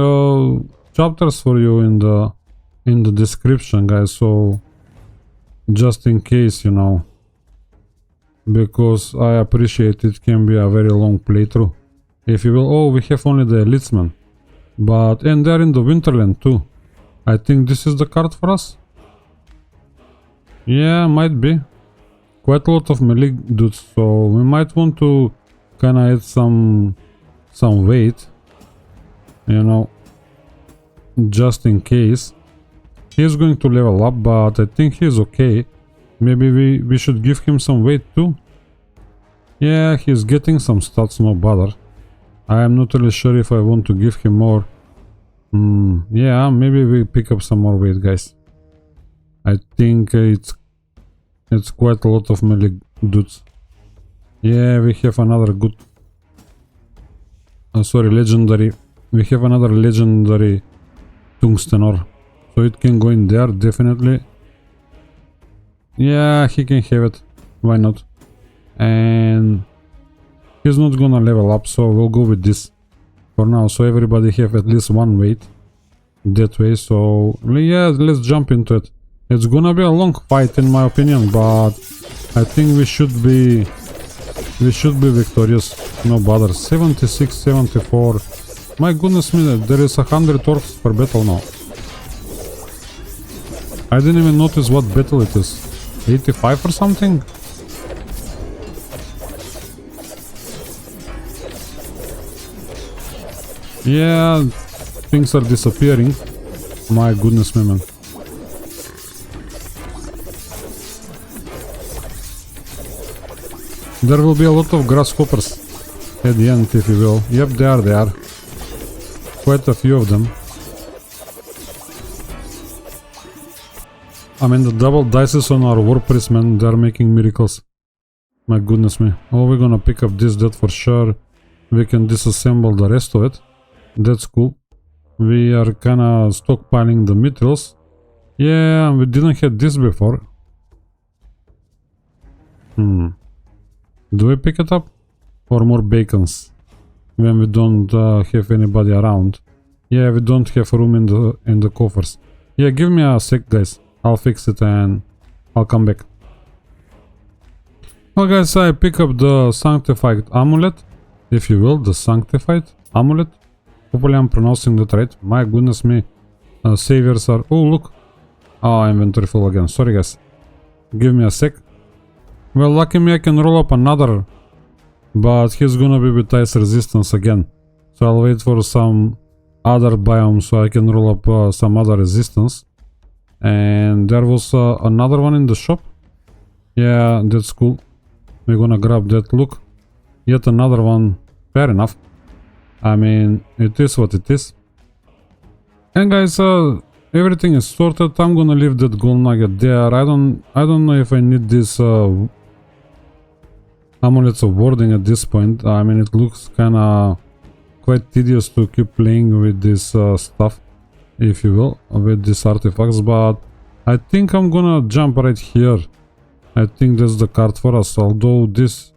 chapters for you in the description, guys, so just in case, you know, because I appreciate it can be a very long playthrough. If you will. Oh, we have only the elitesmen. But, and they're in the Winterland too. I think this is the card for us. Yeah, might be. Quite a lot of melee dudes, so we might want to kinda add some weight. You know, just in case. He's going to level up, but I think he's okay. Maybe we should give him some weight too. Yeah, he's getting some stats, no bother. I am not really sure if I want to give him more. Yeah, maybe we pick up some more weight, guys. I think it's quite a lot of melee dudes. Yeah, we have another good... sorry, legendary. We have another legendary tungsten ore. So it can go in there, definitely. Yeah, he can have it. Why not? And he's not gonna level up, so we'll go with this for now. So everybody have at least one weight that way. So yeah, let's jump into it. It's gonna be a long fight in my opinion, but I think we should be victorious. No bother. 76, 74. My goodness me, there is 100 orcs per battle now. I didn't even notice what battle it is. 85 or something? Yeah, things are disappearing. My goodness me, man. There will be a lot of grasshoppers at the end, if you will. Yep, they are. Quite a few of them. I mean, the double dices on our warpress, man, they're making miracles. My goodness me. Oh, we're gonna pick up that for sure. We can disassemble the rest of it. That's cool. We are kinda stockpiling the mithrils. Yeah, we didn't have this before. Do we pick it up? Or more bacons? When we don't have anybody around. Yeah, we don't have room in the coffers. Yeah, give me a sec, guys. I'll fix it and I'll come back. Well, guys, I pick up the sanctified amulet, if you will, the sanctified amulet. Hopefully I'm pronouncing that right. My goodness me. Saviors are... Oh, look. Oh, inventory full again. Sorry, guys. Give me a sec. Well, lucky me, I can roll up another. But he's gonna be with ice resistance again. So I'll wait for some other biome so I can roll up some other resistance. And there was another one in the shop. Yeah, that's cool. We're gonna grab that. Look. Yet another one. Fair enough. I mean, it is what it is. And guys, everything is sorted. I'm gonna leave that gold nugget there. I don't know if I need this amulets of warding at this point. I mean, it looks kinda quite tedious to keep playing with this stuff, if you will, with these artifacts, but I think I'm gonna jump right here. I think that's the card for us, although this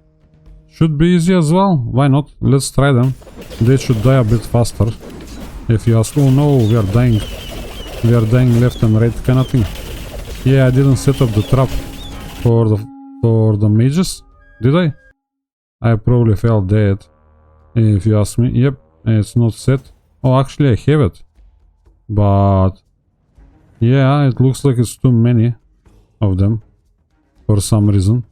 should be easy as well. Why not? Let's try them. They should die a bit faster, if you ask. Oh no, we are dying. We are dying left and right kind of thing. Yeah, I didn't set up the trap for the mages, did I? I probably fell dead, if you ask me. Yep, it's not set. Oh, actually I have it. But yeah, it looks like it's too many of them for some reason.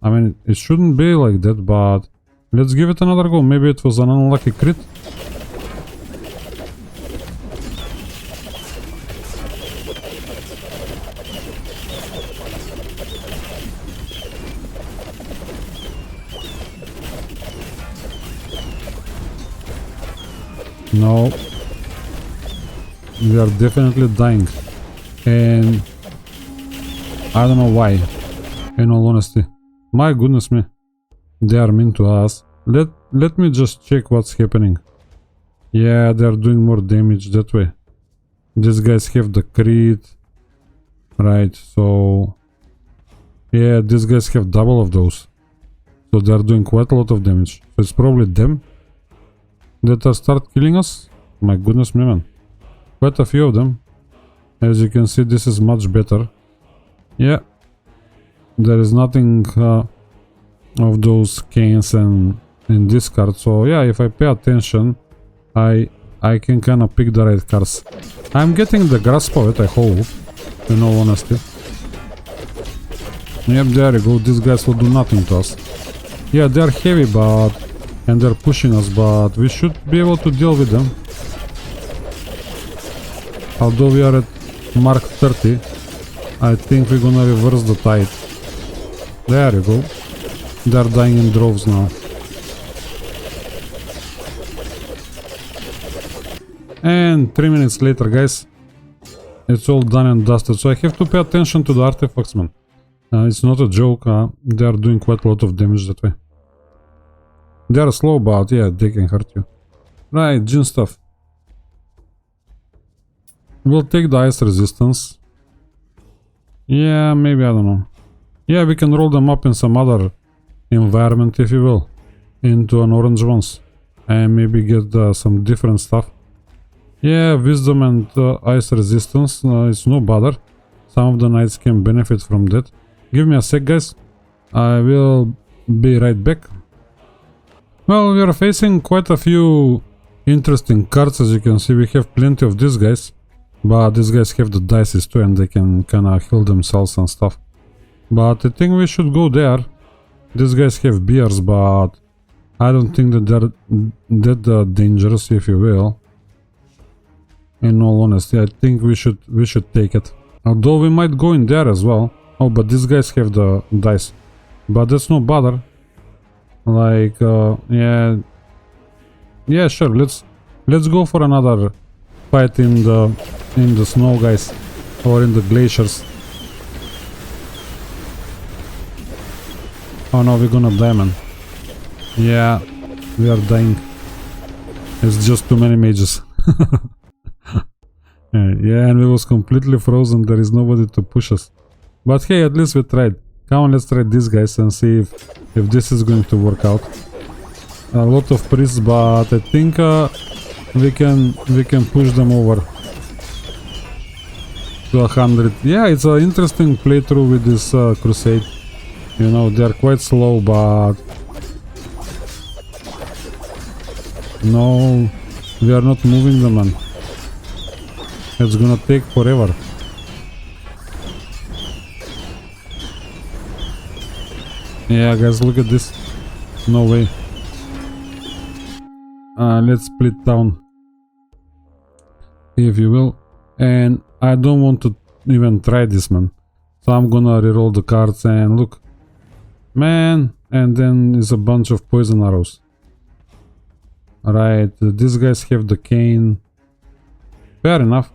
I mean, it shouldn't be like that, but let's give it another go. Maybe it was an unlucky crit. No. We are definitely dying. And I don't know why, in all honesty. My goodness me. They are mean to us. Let me just check what's happening. Yeah, they are doing more damage that way. These guys have the crit. Right, so... Yeah, these guys have double of those. So they are doing quite a lot of damage. So it's probably them that are start killing us. My goodness me, man. Quite a few of them. As you can see, this is much better. Yeah. There is nothing of those canes and in this card. So yeah, if I pay attention, I can kind of pick the right cards. I'm getting the grasp of it, I hope, in all honesty. Yep, there you go. These guys will do nothing to us. Yeah, they're heavy, and they're pushing us, but we should be able to deal with them. Although we are at mark 30, I think we're gonna reverse the tide. There you go. They're dying in droves now. And 3 minutes later, guys, it's all done and dusted. So I have to pay attention to the artifacts, man. It's not a joke. They are doing quite a lot of damage that way. They are slow, but yeah, they can hurt you. Right, gin stuff. We'll take the ice resistance. Yeah, maybe, I don't know. Yeah, we can roll them up in some other environment, if you will, into an orange ones, and maybe get some different stuff. Yeah, wisdom and ice resistance, it's no bother. Some of the knights can benefit from that. Give me a sec, guys. I will be right back. Well, we are facing quite a few interesting cards. As you can see, we have plenty of these guys, but these guys have the dices too, and they can kind of heal themselves and stuff. But I think we should go there. These guys have beers, but I don't think that they're that dangerous, if you will. In all honesty, I think we should take it. Although we might go in there as well. Oh, but these guys have the dice, but that's no bother. Like, yeah, sure. Let's go for another fight in the snow, guys, or in the glaciers. Oh no, we're gonna die, man. Yeah, we are dying. It's just too many mages. Yeah, and we was completely frozen. There is nobody to push us. But hey, at least we tried. Come on, let's try these guys and see if this is going to work out. A lot of priests, but I think we can push them over to 100. Yeah, it's an interesting playthrough with this Crusade. You know, they're quite slow, but no, we are not moving them, man. It's gonna take forever. Yeah, guys, look at this. No way. Let's split down, if you will. And I don't want to even try this, man. So I'm gonna reroll the cards and look. Man, and then is a bunch of poison arrows. Alright, these guys have the cane. Fair enough.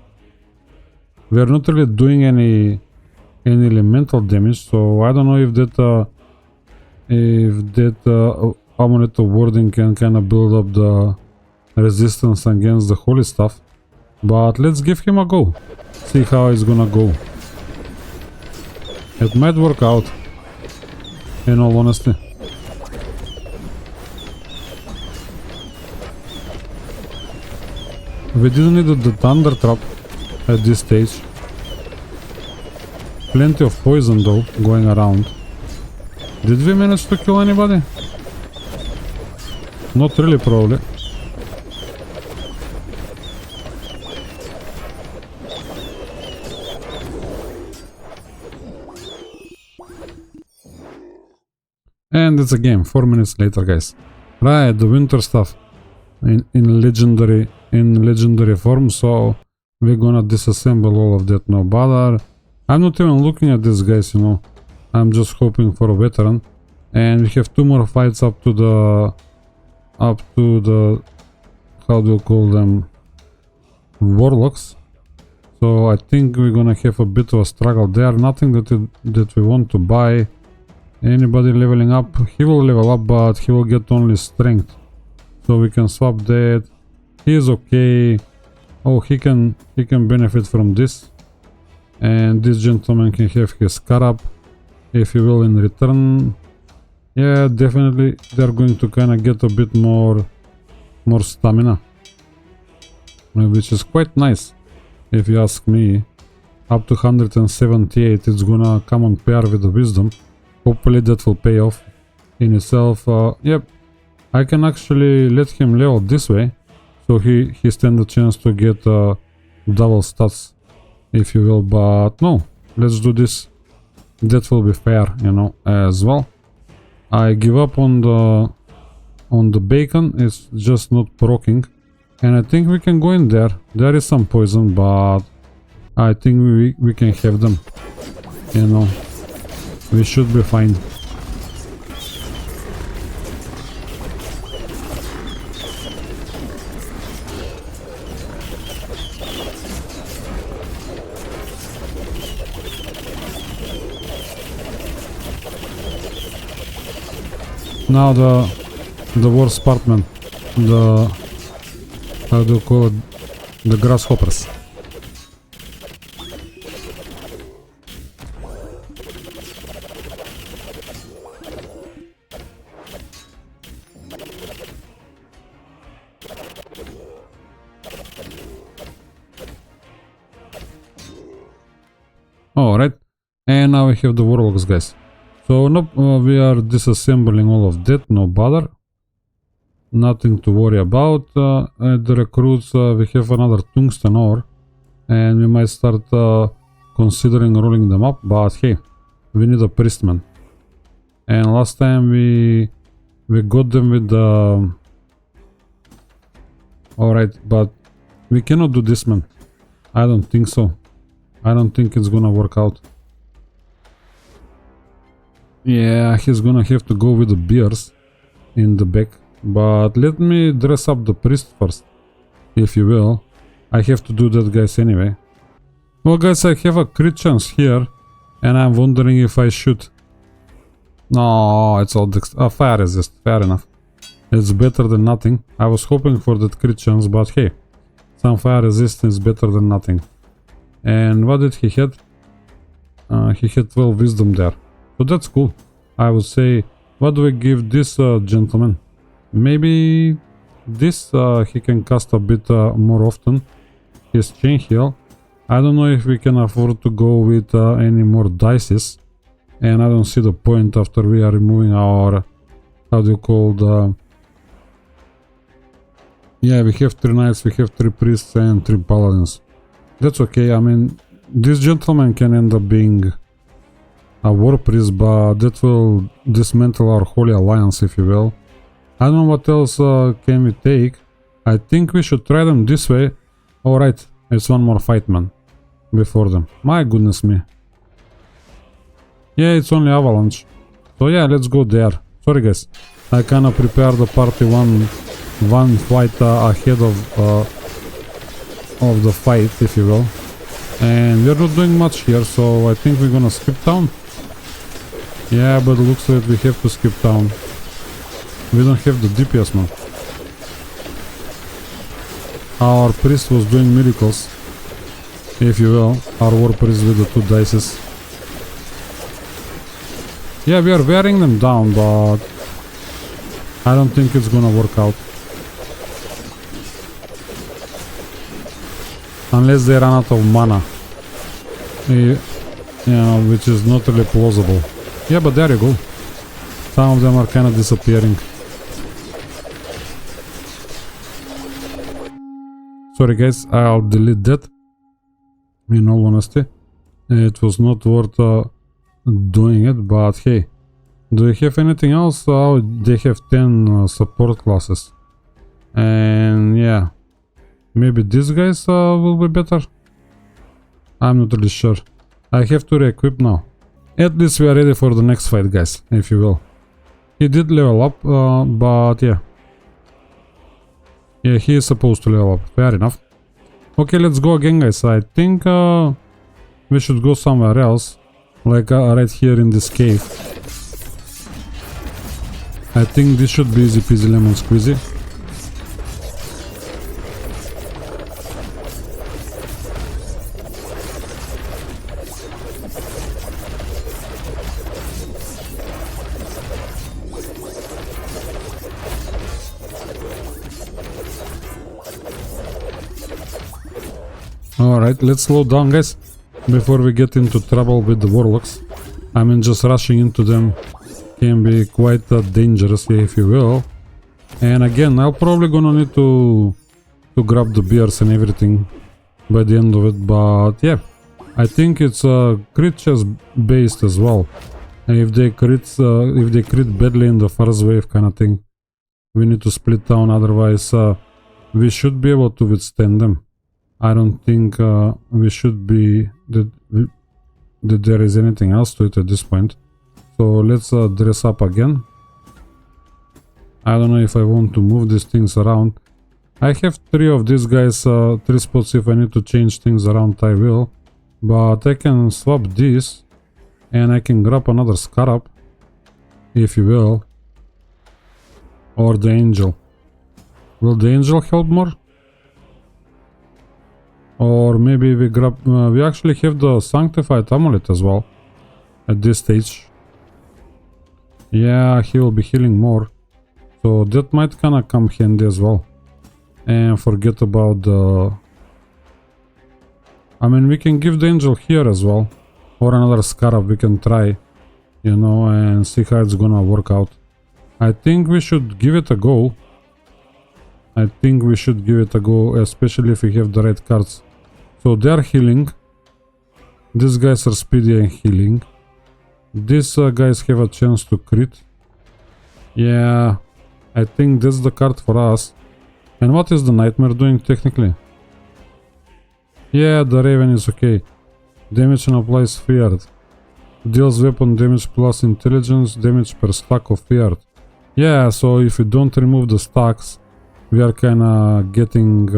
We are not really doing any elemental damage, so I don't know if that amulet of warding can kind of build up the resistance against the holy stuff. But let's give him a go. See how it's gonna go. It might work out, in all honesty. We didn't need the thunder trap at this stage. Plenty of poison though going around. Did we manage to kill anybody? Not really, probably. And it's a game. 4 minutes later, guys. Right, the winter stuff in legendary form, so we're gonna disassemble all of that, no bother. I'm not even looking at these guys, you know. I'm just hoping for a veteran. And we have 2 more fights up to the how do you call them, Worlocks. So I think we're gonna have a bit of a struggle there. Nothing that we want to buy. Anybody leveling up? He will level up, but he will get only strength. So we can swap that. He is okay. Oh, he can benefit from this. And this gentleman can have his scarab, if you will, in return. Yeah, definitely they're going to kind of get a bit more stamina, which is quite nice, if you ask me. Up to 178, it's gonna come on pair with the wisdom. Hopefully that will pay off in itself. Yep, I can actually let him level this way, so he stands a chance to get double stats, if you will, but no, let's do this. That will be fair, you know, as well. I give up on the bacon, it's just not proccing, and I think we can go in there. There is some poison, but I think we can have them, you know, we should be fine. Now the worst part, man, how do you call it, the grasshoppers. Alright, and now we have the Worlocks, guys. So nope, we are disassembling all of that, no bother. Nothing to worry about. At the recruits we have another tungsten ore, and we might start considering rolling them up, but hey, we need a priestman. And last time we got them with the... Alright, but we cannot do this, man. I don't think so. I don't think it's gonna work out. Yeah, he's gonna have to go with the bears in the back. But let me dress up the priest first, if you will. I have to do that, guys, anyway. Well, guys, I have a crit chance here, and I'm wondering if I should... No, it's all fire resist, fair enough. It's better than nothing. I was hoping for that crit chance, but hey, some fire resistance is better than nothing. And what did he had? He had 12 wisdom there. So that's cool. I would say, what do we give this gentleman? Maybe this he can cast a bit more often. His chain heal. I don't know if we can afford to go with any more dices. And I don't see the point after we are removing our... How do you call the... Yeah, we have 3 knights, we have 3 priests and 3 paladins. That's okay, I mean, this gentleman can end up being a war priest, but that will dismantle our holy alliance, if you will. I don't know what else can we take. I think we should try them this way. Alright, it's one more fight, man, before them. My goodness me. Yeah, it's only avalanche. So yeah, let's go there. Sorry, guys, I kinda prepared the party one fight ahead of the fight, if you will. And we're not doing much here, so I think we're gonna skip town. Yeah, but it looks like we have to skip town. We don't have the DPS, man. Our priest was doing miracles, if you will. Our war priest with the 2 dices. Yeah, we are wearing them down, but I don't think it's gonna work out. Unless they run out of mana. Yeah, which is not really plausible. Yeah, but there you go. Some of them are kind of disappearing. Sorry, guys, I'll delete that. In all honesty, it was not worth doing it, but hey. Do you have anything else? Oh, they have 10 support classes. And yeah. Maybe these guys will be better? I'm not really sure. I have to re-equip now. At least we are ready for the next fight, guys, if you will. He did level up, but yeah. Yeah, he is supposed to level up. Fair enough. Okay, let's go again, guys. I think we should go somewhere else. Like right here in this cave. I think this should be easy peasy lemon squeezy. Alright, let's slow down, guys, before we get into trouble with the warlocks. I mean, just rushing into them can be quite dangerous, if you will. And again, I'll probably gonna need to grab the beers and everything by the end of it, but yeah, I think it's crit chest based as well. And if they crit badly in the first wave kind of thing, we need to split down, otherwise we should be able to withstand them. I don't think we should be that there is anything else to it at this point. So let's dress up again. I don't know if I want to move these things around. I have 3 of these guys, 3 spots. If I need to change things around, I will. But I can swap this, and I can grab another scarab, if you will. Or the angel. Will the angel help more? Or maybe we grab... we actually have the sanctified amulet as well. At this stage. Yeah, he will be healing more. So that might kinda come handy as well. And forget about the... I mean, we can give the angel here as well. Or another scarab we can try. You know, and see how it's gonna work out. I think we should give it a go. Especially if we have the right cards. So they are healing. These guys are speedy and healing. These guys have a chance to crit. Yeah, I think that's the card for us. And what is the nightmare doing technically? Yeah, the raven is okay. Damage and applies feared. Deals weapon damage plus intelligence damage per stack of feared. Yeah, so if we don't remove the stacks, we are kinda getting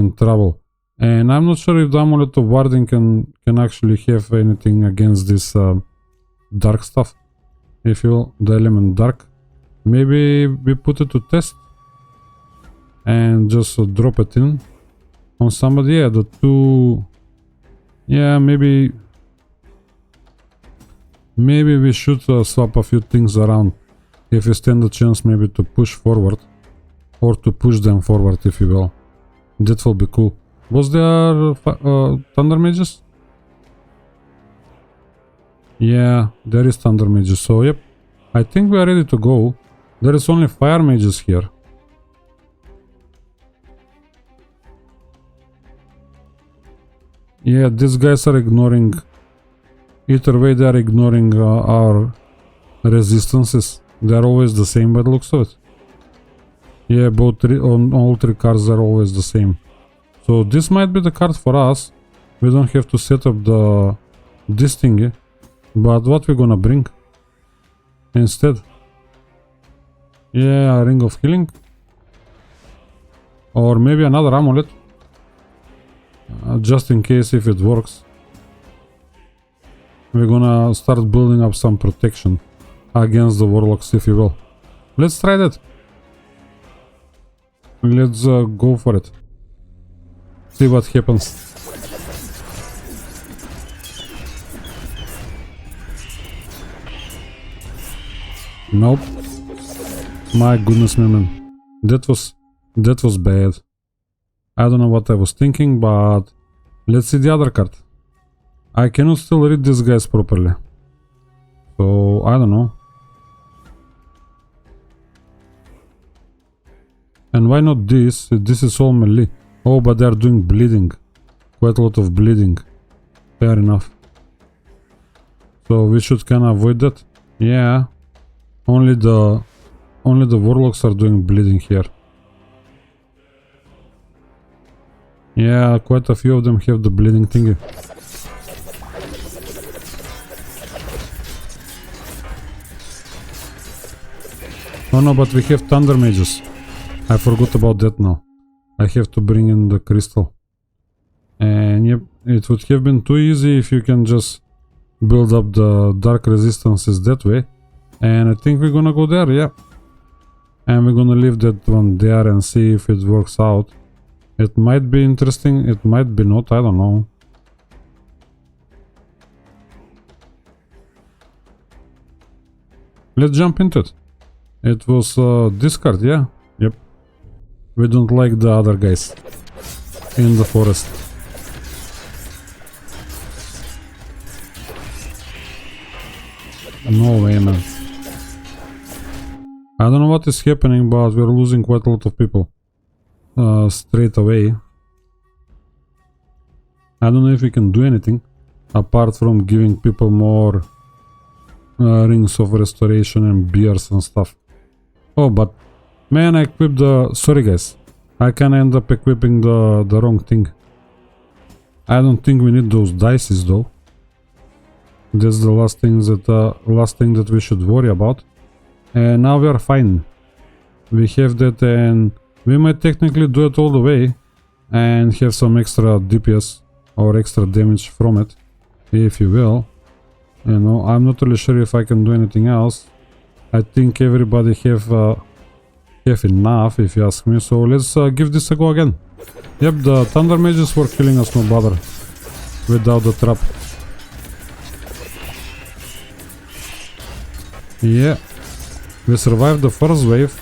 in trouble. And I'm not sure if the amulet of warding can actually have anything against this dark stuff. If you will, the element dark. Maybe we put it to test. And just drop it in on somebody. Yeah, the 2... Yeah, maybe we should swap a few things around. If we stand a chance maybe to push forward. Or to push them forward, if you will. That will be cool. Was there thunder mages? Yeah, there is thunder mages. So yep, I think we are ready to go. There is only fire mages here. Yeah, these guys are ignoring... Either way, they are ignoring our resistances. They are always the same by the looks of it. Yeah, all 3 cards are always the same. So this might be the card for us. We don't have to set up this thingy. But what we're gonna bring instead? Yeah, a ring of healing. Or maybe another amulet. Just in case if it works. We're gonna start building up some protection against the warlocks, if you will. Let's try that. Let's go for it. See what happens. Nope. My goodness me, man. That was bad. I don't know what I was thinking, but let's see the other card. I cannot still read these guys properly. So, I don't know. And why not this? This is all melee. Oh, but they are doing bleeding. Quite a lot of bleeding. Fair enough. So we should kind of avoid that. Yeah. Only the warlocks are doing bleeding here. Yeah, quite a few of them have the bleeding thingy. Oh no, but we have thunder mages. I forgot about that now. I have to bring in the crystal. And yep, it would have been too easy if you can just build up the dark resistances that way. And I think we're gonna go there, yeah. And we're gonna leave that one there and see if it works out. It might be interesting, it might be not, I don't know. Let's jump into it. It was this card, yeah? Yep. We don't like the other guys in the forest. No way, man. I don't know what is happening, but we're losing quite a lot of people straight away. I don't know if we can do anything apart from giving people more rings of restoration and beers and stuff. Oh, but man, I equipped the... Sorry guys, I can end up equipping the wrong thing. I don't think we need those dices though. That's the last thing that we should worry about. And now we are fine. We have that, and we might technically do it all the way and have some extra DPS or extra damage from it, if you will. You know, I'm not really sure if I can do anything else. I think everybody have enough, if you ask me. So let's give this a go again. Yep, the Thunder Mages were killing us, no bother, without the trap. Yeah, we survived the first wave,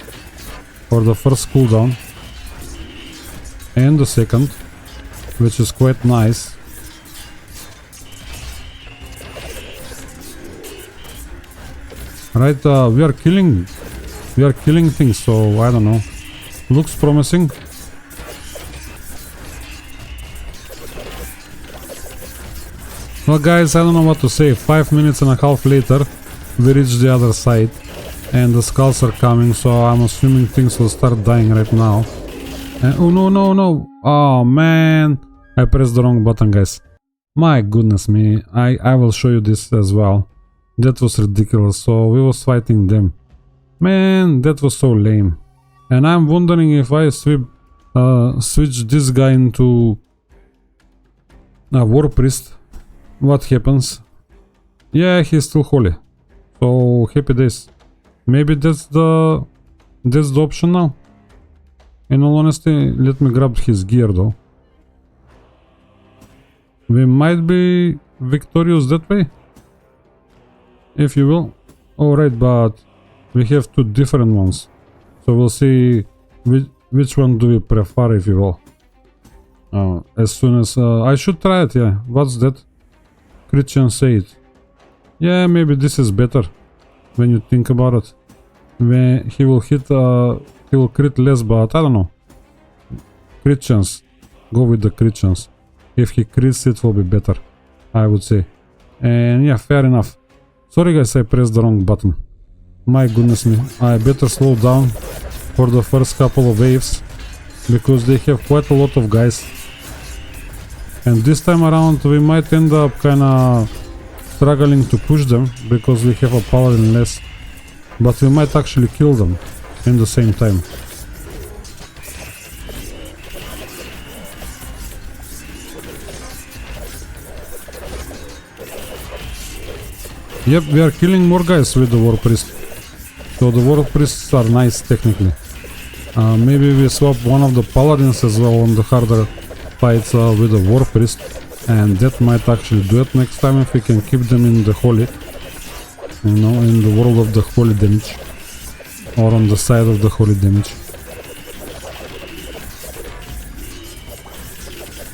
or the first cooldown, and the second, which is quite nice. Right, we are killing things, so I don't know. Looks promising. Well guys, I don't know what to say. 5 minutes and a half later, we reached the other side, and the skulls are coming, so I'm assuming things will start dying right now. And, oh no. Oh man, I pressed the wrong button, guys. My goodness me, I will show you this as well. That was ridiculous. So we was fighting them. Man, that was so lame. And I'm wondering if I switch this guy into a war priest, what happens? Yeah, he's still holy. So happy days. Maybe that's the option now. In all honesty, let me grab his gear though. We might be victorious that way, if you will. Alright, but we have two different ones. So we'll see which one do we prefer, if you will. As soon as... I should try it, yeah. What's that? Christian said. Yeah, maybe this is better when you think about it. When he will hit... he will crit less, but I don't know. Christians. Go with the Christians. If he crits, it will be better, I would say. And yeah, fair enough. Sorry guys, I pressed the wrong button. My goodness me. I better slow down for the first couple of waves, because they have quite a lot of guys. And this time around we might end up kinda struggling to push them, because we have a paladin less. But we might actually kill them in the same time. Yep, we are killing more guys with the war priest. So the war priests are nice technically. Maybe we swap one of the paladins as well on the harder fights with the war priest, and that might actually do it next time if we can keep them in the holy, you know, in the world of the holy damage, or on the side of the holy damage.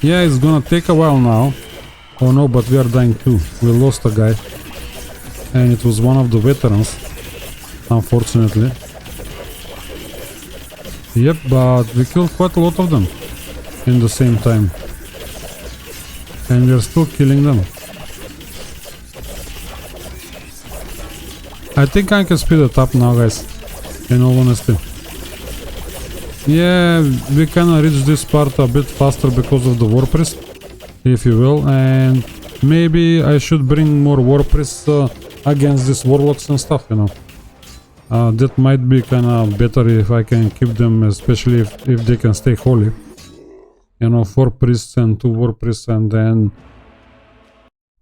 Yeah, it's gonna take a while now. Oh no, but we are dying too. We lost a guy, and it was one of the veterans, unfortunately. Yep, but we killed quite a lot of them in the same time, and we are still killing them. I think I can speed it up now, guys, in all honesty. Yeah, we can reach this part a bit faster because of the war priest, if you will, and maybe I should bring more war priests against these warlocks and stuff, you know. That might be kinda better if I can keep them, especially if they can stay holy. You know, 4 priests and 2 war priests, and then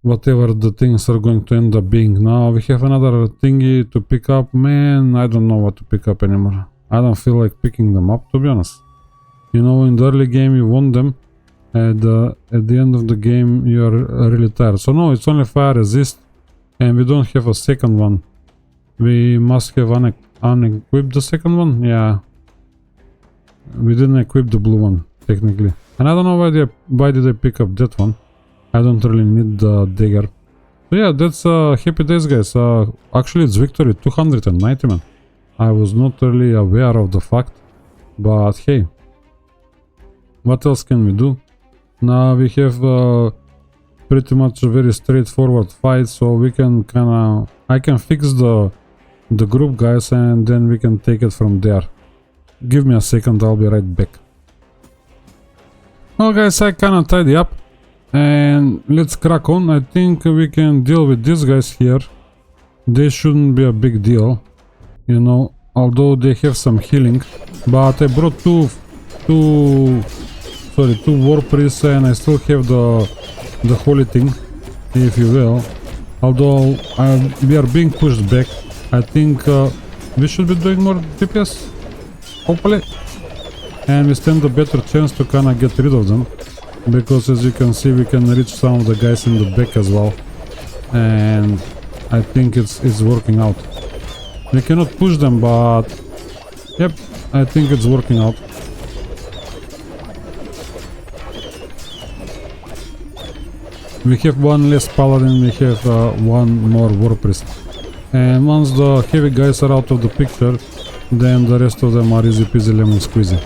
whatever the things are going to end up being. Now we have another thingy to pick up. Man, I don't know what to pick up anymore. I don't feel like picking them up, to be honest. You know, in the early game you won them, and at the end of the game you are really tired. So no, it's only fire resist, and we don't have a second one. We must have unequipped the second one. Yeah, we didn't equip the blue one technically, and I don't know why did I pick up that one. I don't really need the dagger. So yeah, that's happy days, guys. Actually it's victory 290, man. I was not really aware of the fact, but hey, what else can we do? Now we have pretty much a very straightforward fight, so we can I can fix the group, guys, and then we can take it from there. Give me a second, I'll be right back. Well guys, I kinda tidy up and let's crack on. I think we can deal with these guys here. They shouldn't be a big deal, you know, although they have some healing. But I brought two war priests and I still have the holy thing, if you will. Although we are being pushed back, I think we should be doing more DPS, hopefully. And we stand a better chance to kinda get rid of them, because as you can see we can reach some of the guys in the back as well, and I think it's working out. We cannot push them, but yep, I think it's working out. We have one less paladin, we have one more war priest, and once the heavy guys are out of the picture, then the rest of them are easy peasy lemon squeezy.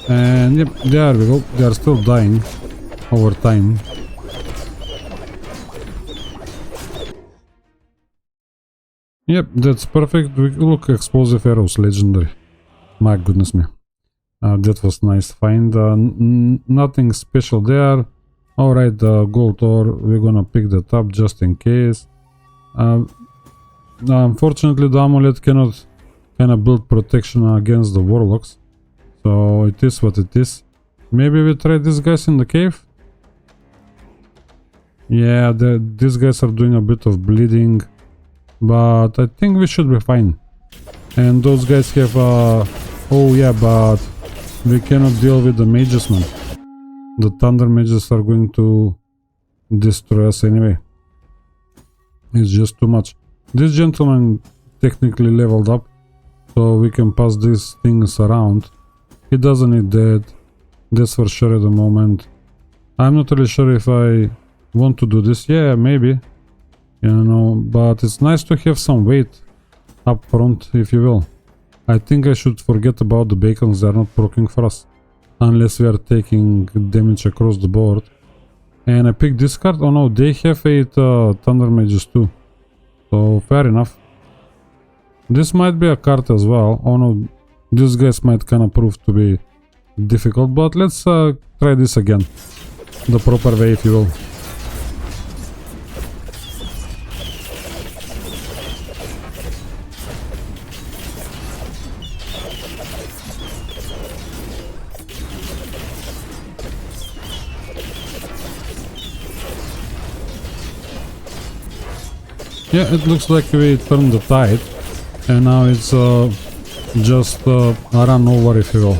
And yep, there we go, they are still dying over time. Yep, that's perfect. Look, explosive arrows, legendary. My goodness me. That was nice find. Nothing special there. Alright, the gold ore, we're gonna pick that up just in case. Unfortunately the amulet cannot build protection against the warlocks. So it is what it is. Maybe we try these guys in the cave? Yeah, these guys are doing a bit of bleeding, but I think we should be fine. And those guys have oh yeah, but we cannot deal with the mages, man. The thunder mages are going to destroy us anyway. It's just too much. This gentleman technically leveled up, so we can pass these things around. He doesn't need that, that's for sure at the moment. I'm not really sure if I want to do this. Yeah, maybe, you know, but it's nice to have some weight up front, if you will. I think I should forget about the bacons, they're not proccing for us, unless we are taking damage across the board. And I picked this card. Oh no, they have 8 thunder mages too, so fair enough. This might be a card as well. Oh no, these guys might kinda prove to be difficult, but let's try this again. The proper way, if you will. Yeah, it looks like we turned the tide, and now it's just a run over, if you will.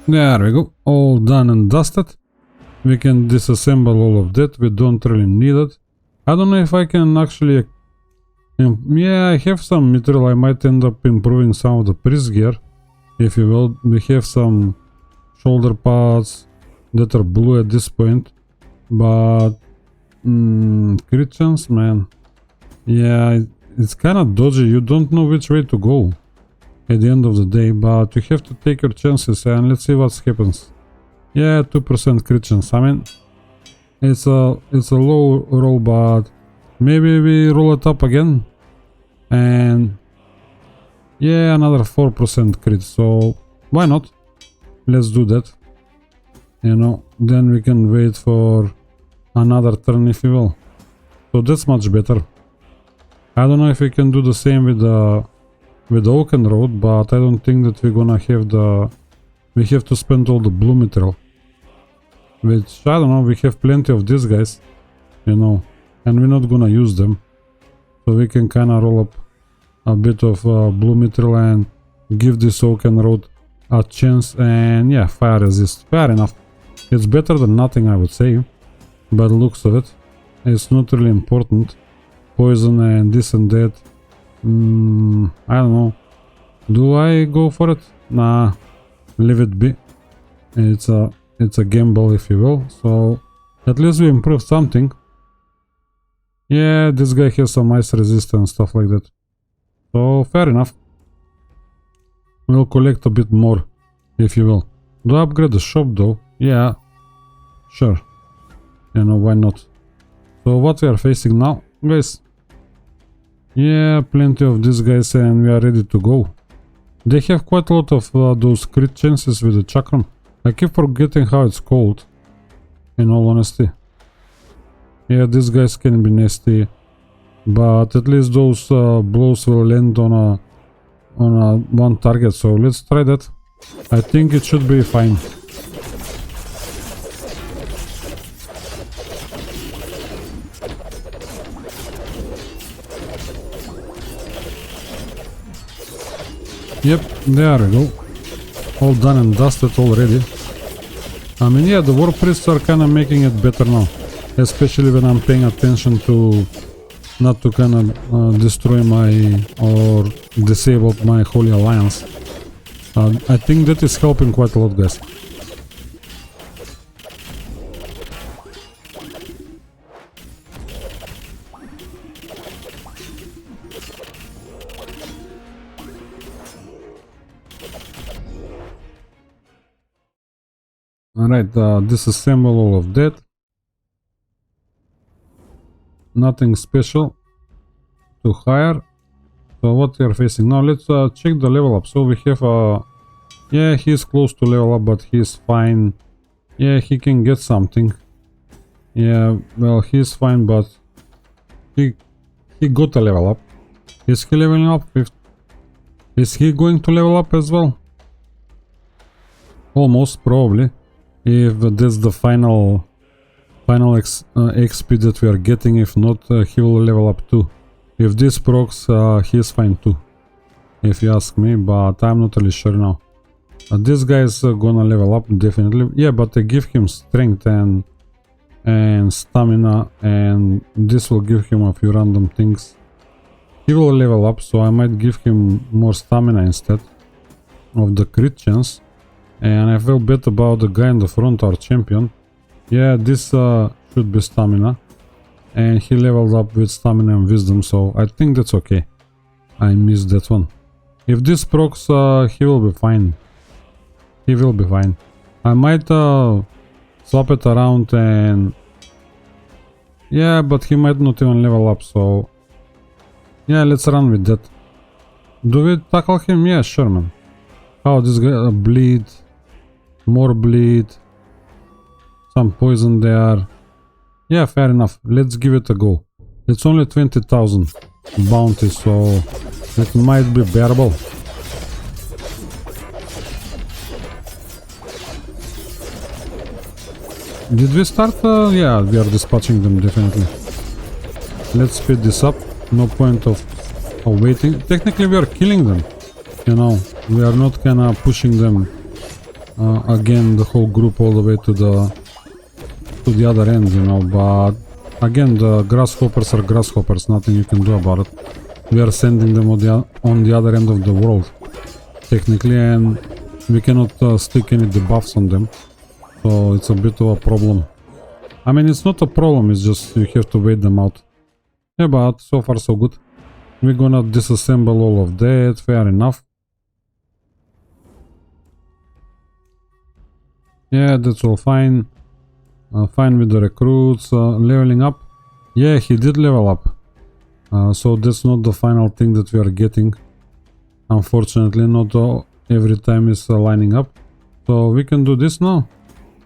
There we go, all done and dusted. We can disassemble all of that, we don't really need it. I don't know if I can actually... yeah, I have some material, I might end up improving some of the priest gear, if you will. We have some shoulder pads that are blue at this point, but... crit chance, man. Yeah, it's kind of dodgy, you don't know which way to go at the end of the day, but you have to take your chances, and let's see what happens. Yeah, 2% crit chance. I mean, it's a low roll, but maybe we roll it up again, and yeah, another 4% crit, so why not? Let's do that, you know, then we can wait for another turn, if you will. So that's much better. I don't know if we can do the same with the Oaken Road, but I don't think that we're gonna have we have to spend all the blue material, which, I don't know, we have plenty of these guys, you know, and we're not gonna use them, so we can kinda roll up a bit of blue material and give this Oaken Road a chance. And yeah, fire resist, fair enough. It's better than nothing, I would say, by the looks of it. It's not really important. Poison and this and that. I don't know. Do I go for it? Nah, leave it be. It's a gamble, if you will. So at least we improved something. Yeah, this guy has some ice resistance, stuff like that. So, fair enough. We'll collect a bit more, if you will. Do I upgrade the shop though? Yeah, sure. You know, why not? So what we are facing now, guys? Yeah, plenty of these guys and we are ready to go. They have quite a lot of those crit chances with the chakram. I keep forgetting how it's called, in all honesty. Yeah, these guys can be nasty, but at least those blows will land on a one target, so let's try that. I think it should be fine. Yep, there we go. All done and dusted already. I mean, yeah, the war priests are kind of making it better now, especially when I'm paying attention to not to kind of destroy my or disable my Holy Alliance. I think that is helping quite a lot, guys. Alright, disassemble all of that. Nothing special to hire. So what we are facing now, let's check the level up. So we have yeah, he's close to level up, but he's fine. Yeah, he can get something. Yeah, well, he's fine, but he got a level up. Is he leveling up? Is he going to level up as well? Almost, probably. If that's the final XP that we are getting. If not, he will level up too. If this procs, he is fine too, if you ask me, but I'm not really sure now. This guy is gonna level up definitely. Yeah, but I give him strength and stamina, and this will give him a few random things. He will level up, so I might give him more stamina instead of the crit chance. And I feel better about the guy in the front, our champion. Yeah, this should be stamina. And he leveled up with stamina and wisdom, so I think that's okay. I missed that one. If this procs, he will be fine. He will be fine. I might swap it around and... Yeah, but he might not even level up, so... Yeah, let's run with that. Do we tackle him? Yeah, sure, man. Oh, this guy bleed. More bleed. Some poison there. Yeah, fair enough. Let's give it a go. It's only 20,000 bounty, so it might be bearable. Did we start? Yeah, we are dispatching them definitely. Let's speed this up. No point of waiting. Technically, we are killing them. You know, we are not kinda pushing them again, the whole group all the way to the other end, you know, but again, the grasshoppers are grasshoppers, nothing you can do about it. We are sending them on the other end of the world, technically, and we cannot stick any debuffs on them, so it's a bit of a problem. I mean, it's not a problem, it's just you have to wait them out. Yeah, but so far so good. We're gonna disassemble all of that, fair enough. Yeah, that's all fine. Fine with the recruits. Leveling up. Yeah, he did level up. So that's not the final thing that we are getting. Unfortunately, not every time is lining up. So we can do this now.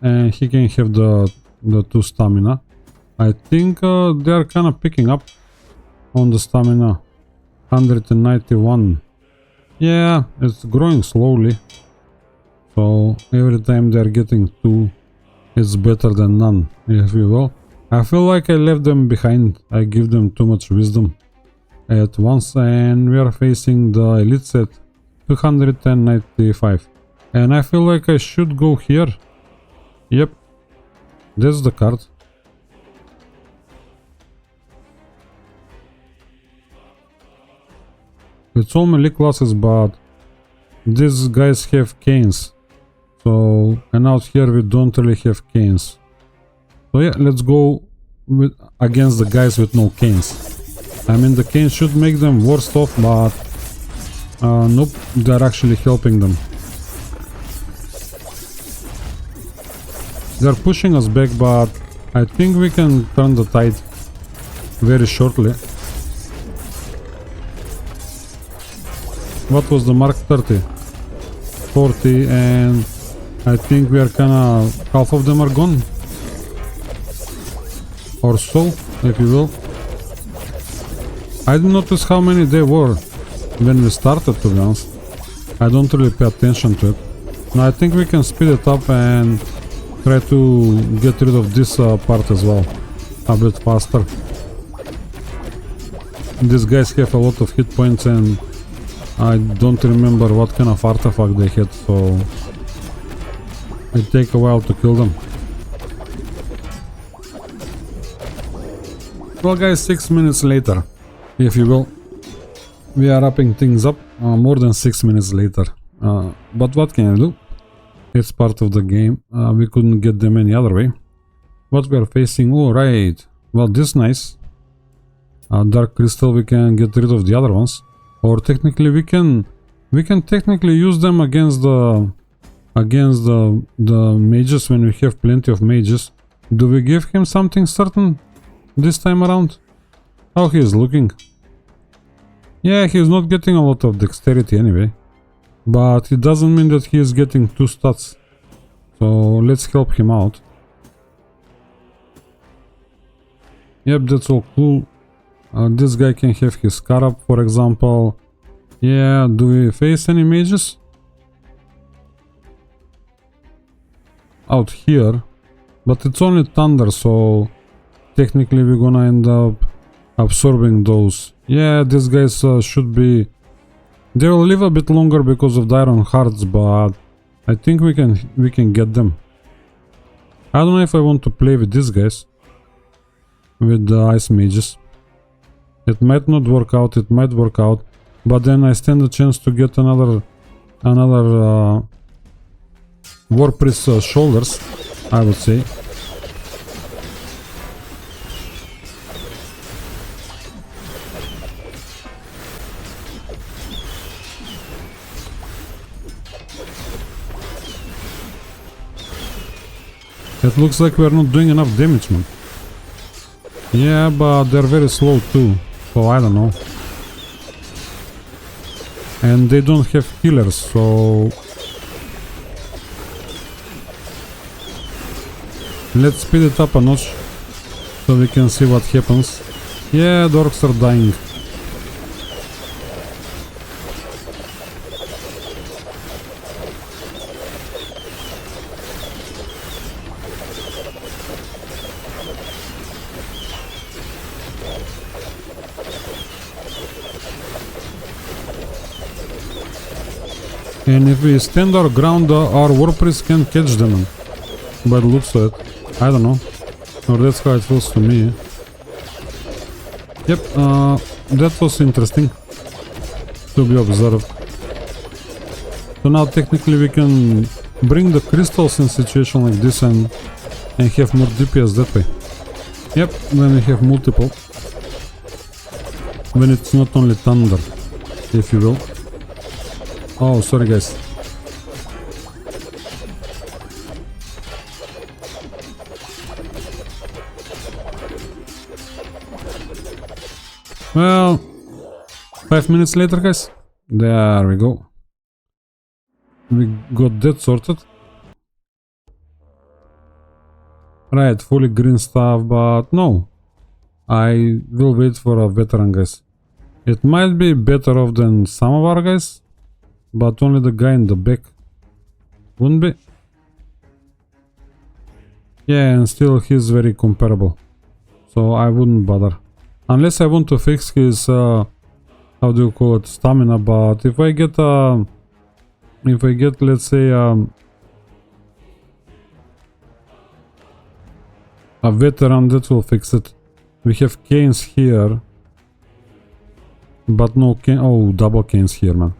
And he can have the 2 stamina. I think they are kind of picking up on the stamina. 191. Yeah, it's growing slowly. So every time they are getting 2, it's better than none, if you will. I feel like I left them behind. I give them too much wisdom at once, and we are facing the elite set 295. And I feel like I should go here. Yep, that's the card. It's all melee classes, but these guys have canes. So, and out here we don't really have canes. So yeah, let's go against the guys with no canes. I mean, the canes should make them worse off, but nope, they're actually helping them. They're pushing us back, but I think we can turn the tide very shortly. What was the mark? 30, 40, and I think we are kinda, half of them are gone. Or so, if you will. I didn't notice how many there were when we started, to be honest. I don't really pay attention to it. Now I think we can speed it up and try to get rid of this part as well a bit faster. These guys have a lot of hit points and I don't remember what kind of artifact they had, so it take a while to kill them. Well guys, 6 minutes later, if you will, we are wrapping things up, more than 6 minutes later, but what can I do? It's part of the game, we couldn't get them any other way. What we are facing, oh right, well this is nice. Dark crystal, we can get rid of the other ones, or technically we can technically use them against the mages when we have plenty of mages. Do we give him something certain this time around? How he is looking? Yeah, he is not getting a lot of dexterity anyway, but it doesn't mean that he is getting 2 stats, so let's help him out. Yep, that's all cool. This guy can have his scarab, for example. Yeah, do we face any mages out here? But it's only thunder, so technically we're gonna end up absorbing those. Yeah, these guys should be... They will live a bit longer because of the iron hearts, but I think we can get them. I don't know if I want to play with these guys, with the ice mages. It might not work out, it might work out, but then I stand a chance to get another war priest shoulders, I would say. It looks like we're not doing enough damage, man. Yeah, but they're very slow too, so I don't know. And they don't have healers, so... Let's speed it up a notch, so we can see what happens. Yeah, the orcs are dying. And if we stand our ground, our war priest can catch them. By the looks of it. I don't know. Or that's how it feels to me. Yep, that was interesting to be observed. So now technically we can bring the crystals in a situation like this and have more DPS that way. Yep, when we have multiple. When it's not only thunder, if you will. Oh, sorry guys. Well, 5 minutes later, guys. There we go. We got that sorted. Right, fully green stuff, but no. I will wait for a veteran, guys. It might be better off than some of our guys, but only the guy in the back wouldn't be. Yeah, and still he's very comparable, so I wouldn't bother. Unless I want to fix his, how do you call it, stamina, but if I get, let's say, a veteran, that will fix it. We have canes here, but no cane, oh, double canes here, man.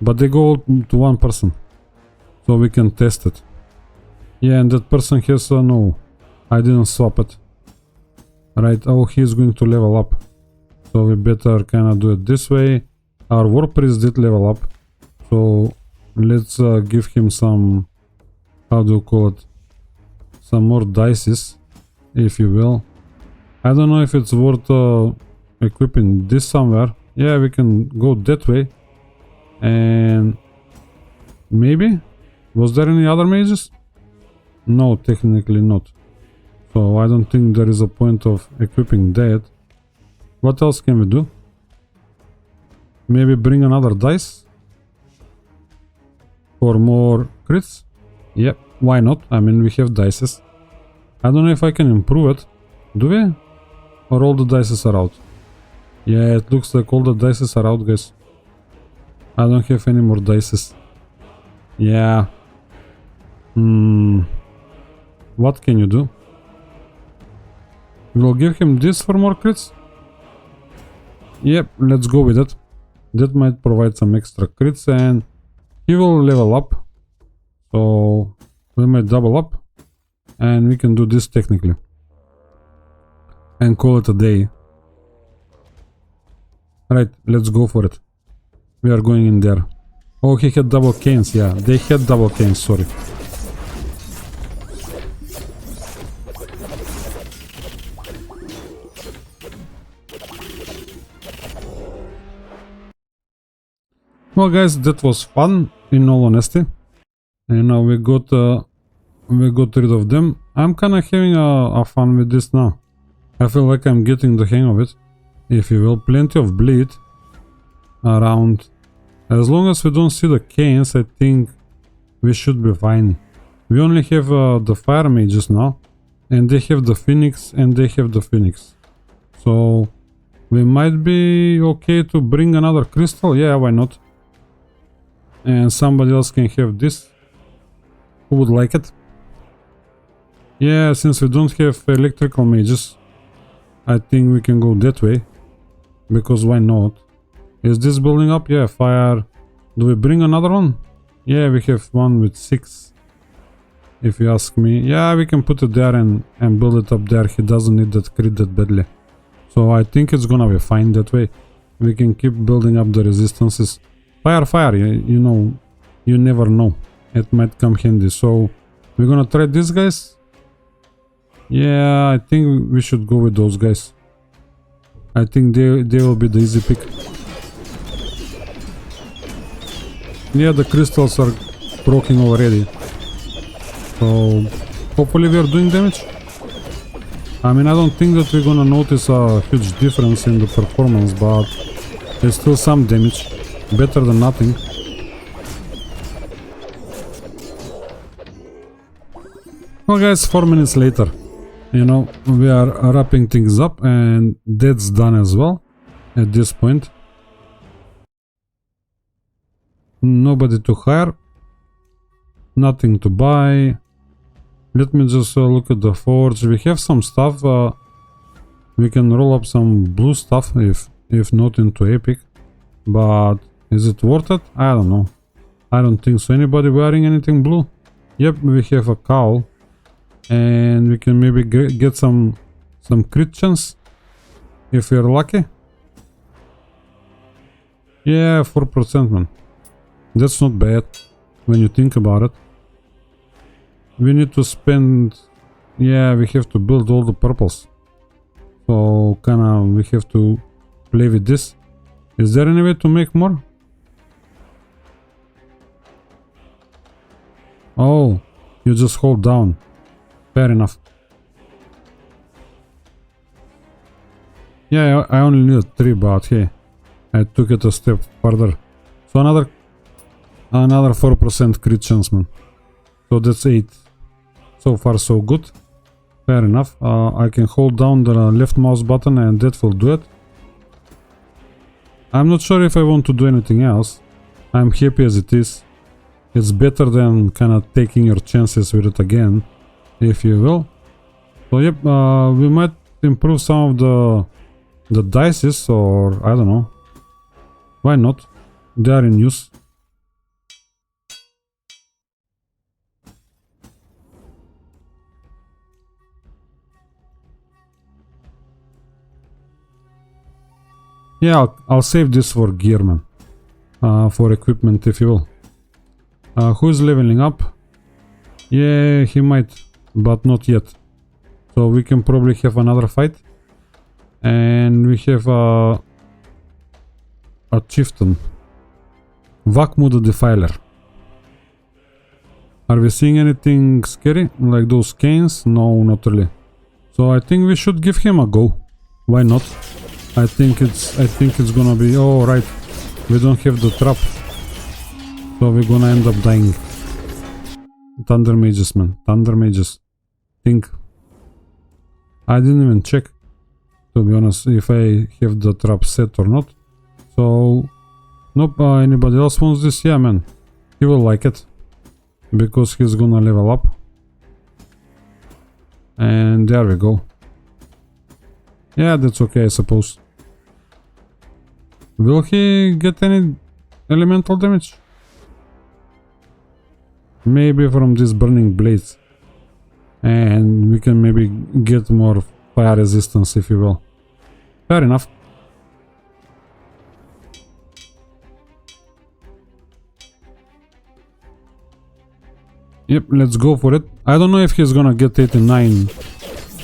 But they go to one person, so we can test it. Yeah, and that person has, no, I didn't swap it. Right, oh, he's going to level up. So we better kinda do it this way. Our war priest did level up. So let's give him some, how do you call it? Some more dices, if you will. I don't know if it's worth equipping this somewhere. Yeah, we can go that way. And maybe? Was there any other mages? No, technically not. So I don't think there is a point of equipping that. What else can we do? Maybe bring another dice? For more crits? Yep, why not? I mean, we have dices. I don't know if I can improve it. Do we? Or all the dices are out? Yeah, it looks like all the dices are out, guys. I don't have any more dices. Yeah. What can you do? We'll give him this for more crits? Yep, let's go with it. That might provide some extra crits and he will level up. So we might double up. And we can do this technically. And call it a day. Right, let's go for it. We are going in there. Oh, he had double canes, yeah. They had double canes, sorry. Well guys, that was fun, in all honesty. And now we got rid of them. I'm kinda having a fun with this now. I feel like I'm getting the hang of it. If you will, plenty of bleed around. As long as we don't see the canes, I think we should be fine. We only have the fire mages now. And they have the phoenix and they have the phoenix. So we might be okay to bring another crystal. Yeah, why not? And somebody else can have this. Who would like it? Yeah, since we don't have electrical mages, I think we can go that way. Because why not? Is this building up? Yeah, fire. Do we bring another one? Yeah, we have one with 6. If you ask me. Yeah, we can put it there and build it up there. He doesn't need that crit that badly. So I think it's gonna be fine that way. We can keep building up the resistances. Fire, fire, you know, you never know. It might come handy. So we're gonna try these guys. Yeah, I think we should go with those guys. I think they will be the easy pick. Yeah, the crystals are broken already. So hopefully we are doing damage. I mean, I don't think that we're gonna notice a huge difference in the performance, but there's still some damage. Better than nothing. Well guys, 4 minutes later. You know, we are wrapping things up and that's done as well at this point. Nobody to hire. Nothing to buy. Let me just look at the forge. We have some stuff. We can roll up some blue stuff if not into epic. But is it worth it? I don't know. I don't think so. Anybody wearing anything blue? Yep, we have a cowl. And we can maybe get some crit chance if we're lucky. Yeah, 4% man. That's not bad when you think about it. We need to spend... Yeah, we have to build all the purples. So kinda we have to play with this. Is there any way to make more? Oh, you just hold down. Fair enough. Yeah, I only need 3, but hey, I took it a step further. So another 4% crit chance, man. So that's 8. So far so good. Fair enough. I can hold down the left mouse button and that will do it. I'm not sure if I want to do anything else. I'm happy as it is. It's better than kind of taking your chances with it again, if you will. So yep, we might improve some of the dices, or I don't know. Why not? They are in use. Yeah, I'll save this for gear, man. For equipment, if you will. Who's leveling up? Yeah, he might, but not yet. So we can probably have another fight. And we have a chieftain. Vakmu the Defiler. Are we seeing anything scary? Like those canes? No, not really. So I think we should give him a go. Why not? I think it's gonna be... Oh, right. We don't have the trap. So we're gonna end up dying. Thunder mages, man. Thunder mages. Think. I didn't even check, to be honest, if I have the trap set or not. So... Nope, anybody else wants this? Yeah, man. He will like it. Because he's gonna level up. And there we go. Yeah, that's okay, I suppose. Will he get any elemental damage? Maybe from these burning blades. And we can maybe get more fire resistance, if you will. Fair enough. Yep, let's go for it. I don't know if he's gonna get 89,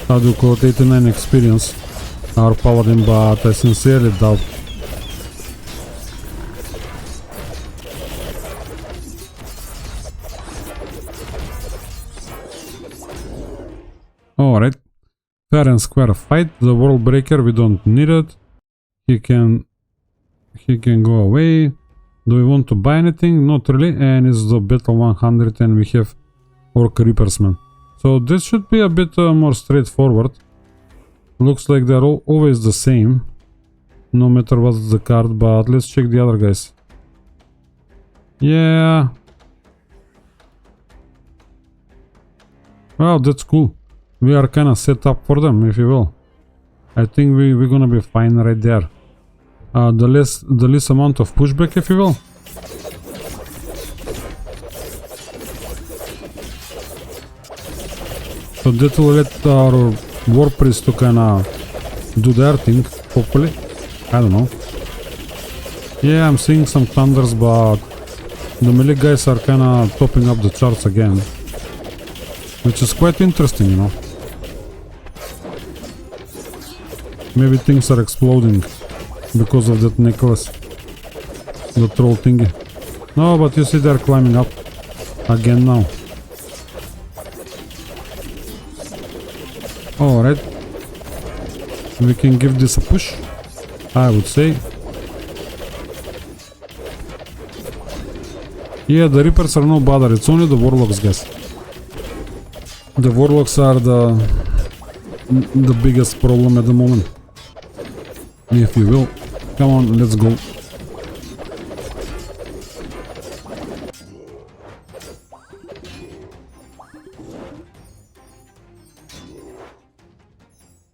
how do you call it, 89 experience, our paladin, but I sincerely doubt. Alright, fair and square fight. The world breaker, we don't need it. He can go away. Do we want to buy anything? Not really. And it's the battle 100 and we have Orc Reapers, man. So this should be a bit more straightforward. Looks like they're always the same, no matter what's the card, but let's check the other guys. Yeah. Wow, that's cool. We are kind of set up for them, if you will. I think we're gonna be fine right there. The less amount of pushback, if you will. So that will let our war priest to kinda do their thing, hopefully. I don't know. Yeah, I'm seeing some thunders, but the melee guys are kinda topping up the charts again. Which is quite interesting, you know. Maybe things are exploding because of that necklace. The troll thingy. No, but you see they're climbing up again now. Alright. We can give this a push, I would say. Yeah, the Reapers are no bother, it's only the Warlocks, guys. The Warlocks are the biggest problem at the moment. If you will. Come on, let's go.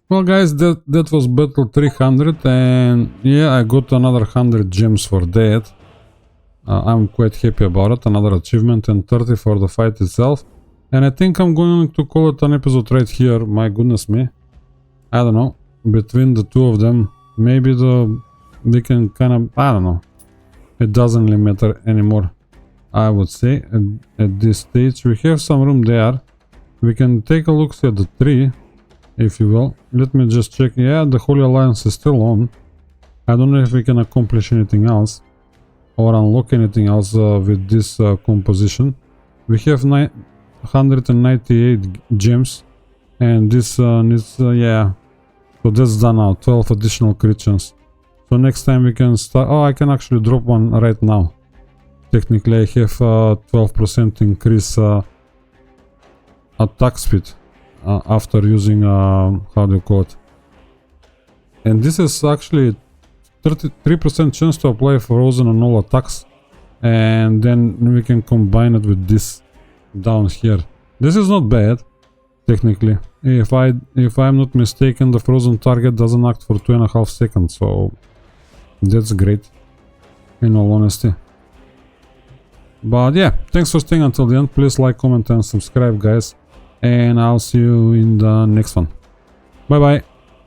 Well guys, that was battle 300 and yeah, I got another 100 gems for that. I'm quite happy about it. Another achievement and 30 for the fight itself. And I think I'm going to call it an episode right here. My goodness me. I don't know. Between the two of them, maybe we can kind of, I don't know. It doesn't really matter anymore, I would say. At this stage, we have some room there. We can take a look at the tree, if you will. Let me just check. Yeah, the Holy Alliance is still on. I don't know if we can accomplish anything else or unlock anything else with this composition. We have 198 gems and this needs, yeah, so that's done now. 12 additional creatures. So next time we can start. Oh, I can actually drop one right now. Technically I have 12% increase attack speed after using how do you call it, and this is actually 33% chance to apply frozen on all attacks, and then we can combine it with this down here. This is not bad technically. If I'm not mistaken, the frozen target doesn't act for 2.5 seconds, so that's great in all honesty. But yeah, thanks for staying until the end. Please like, comment and subscribe, guys, and I'll see you in the next one. Bye bye.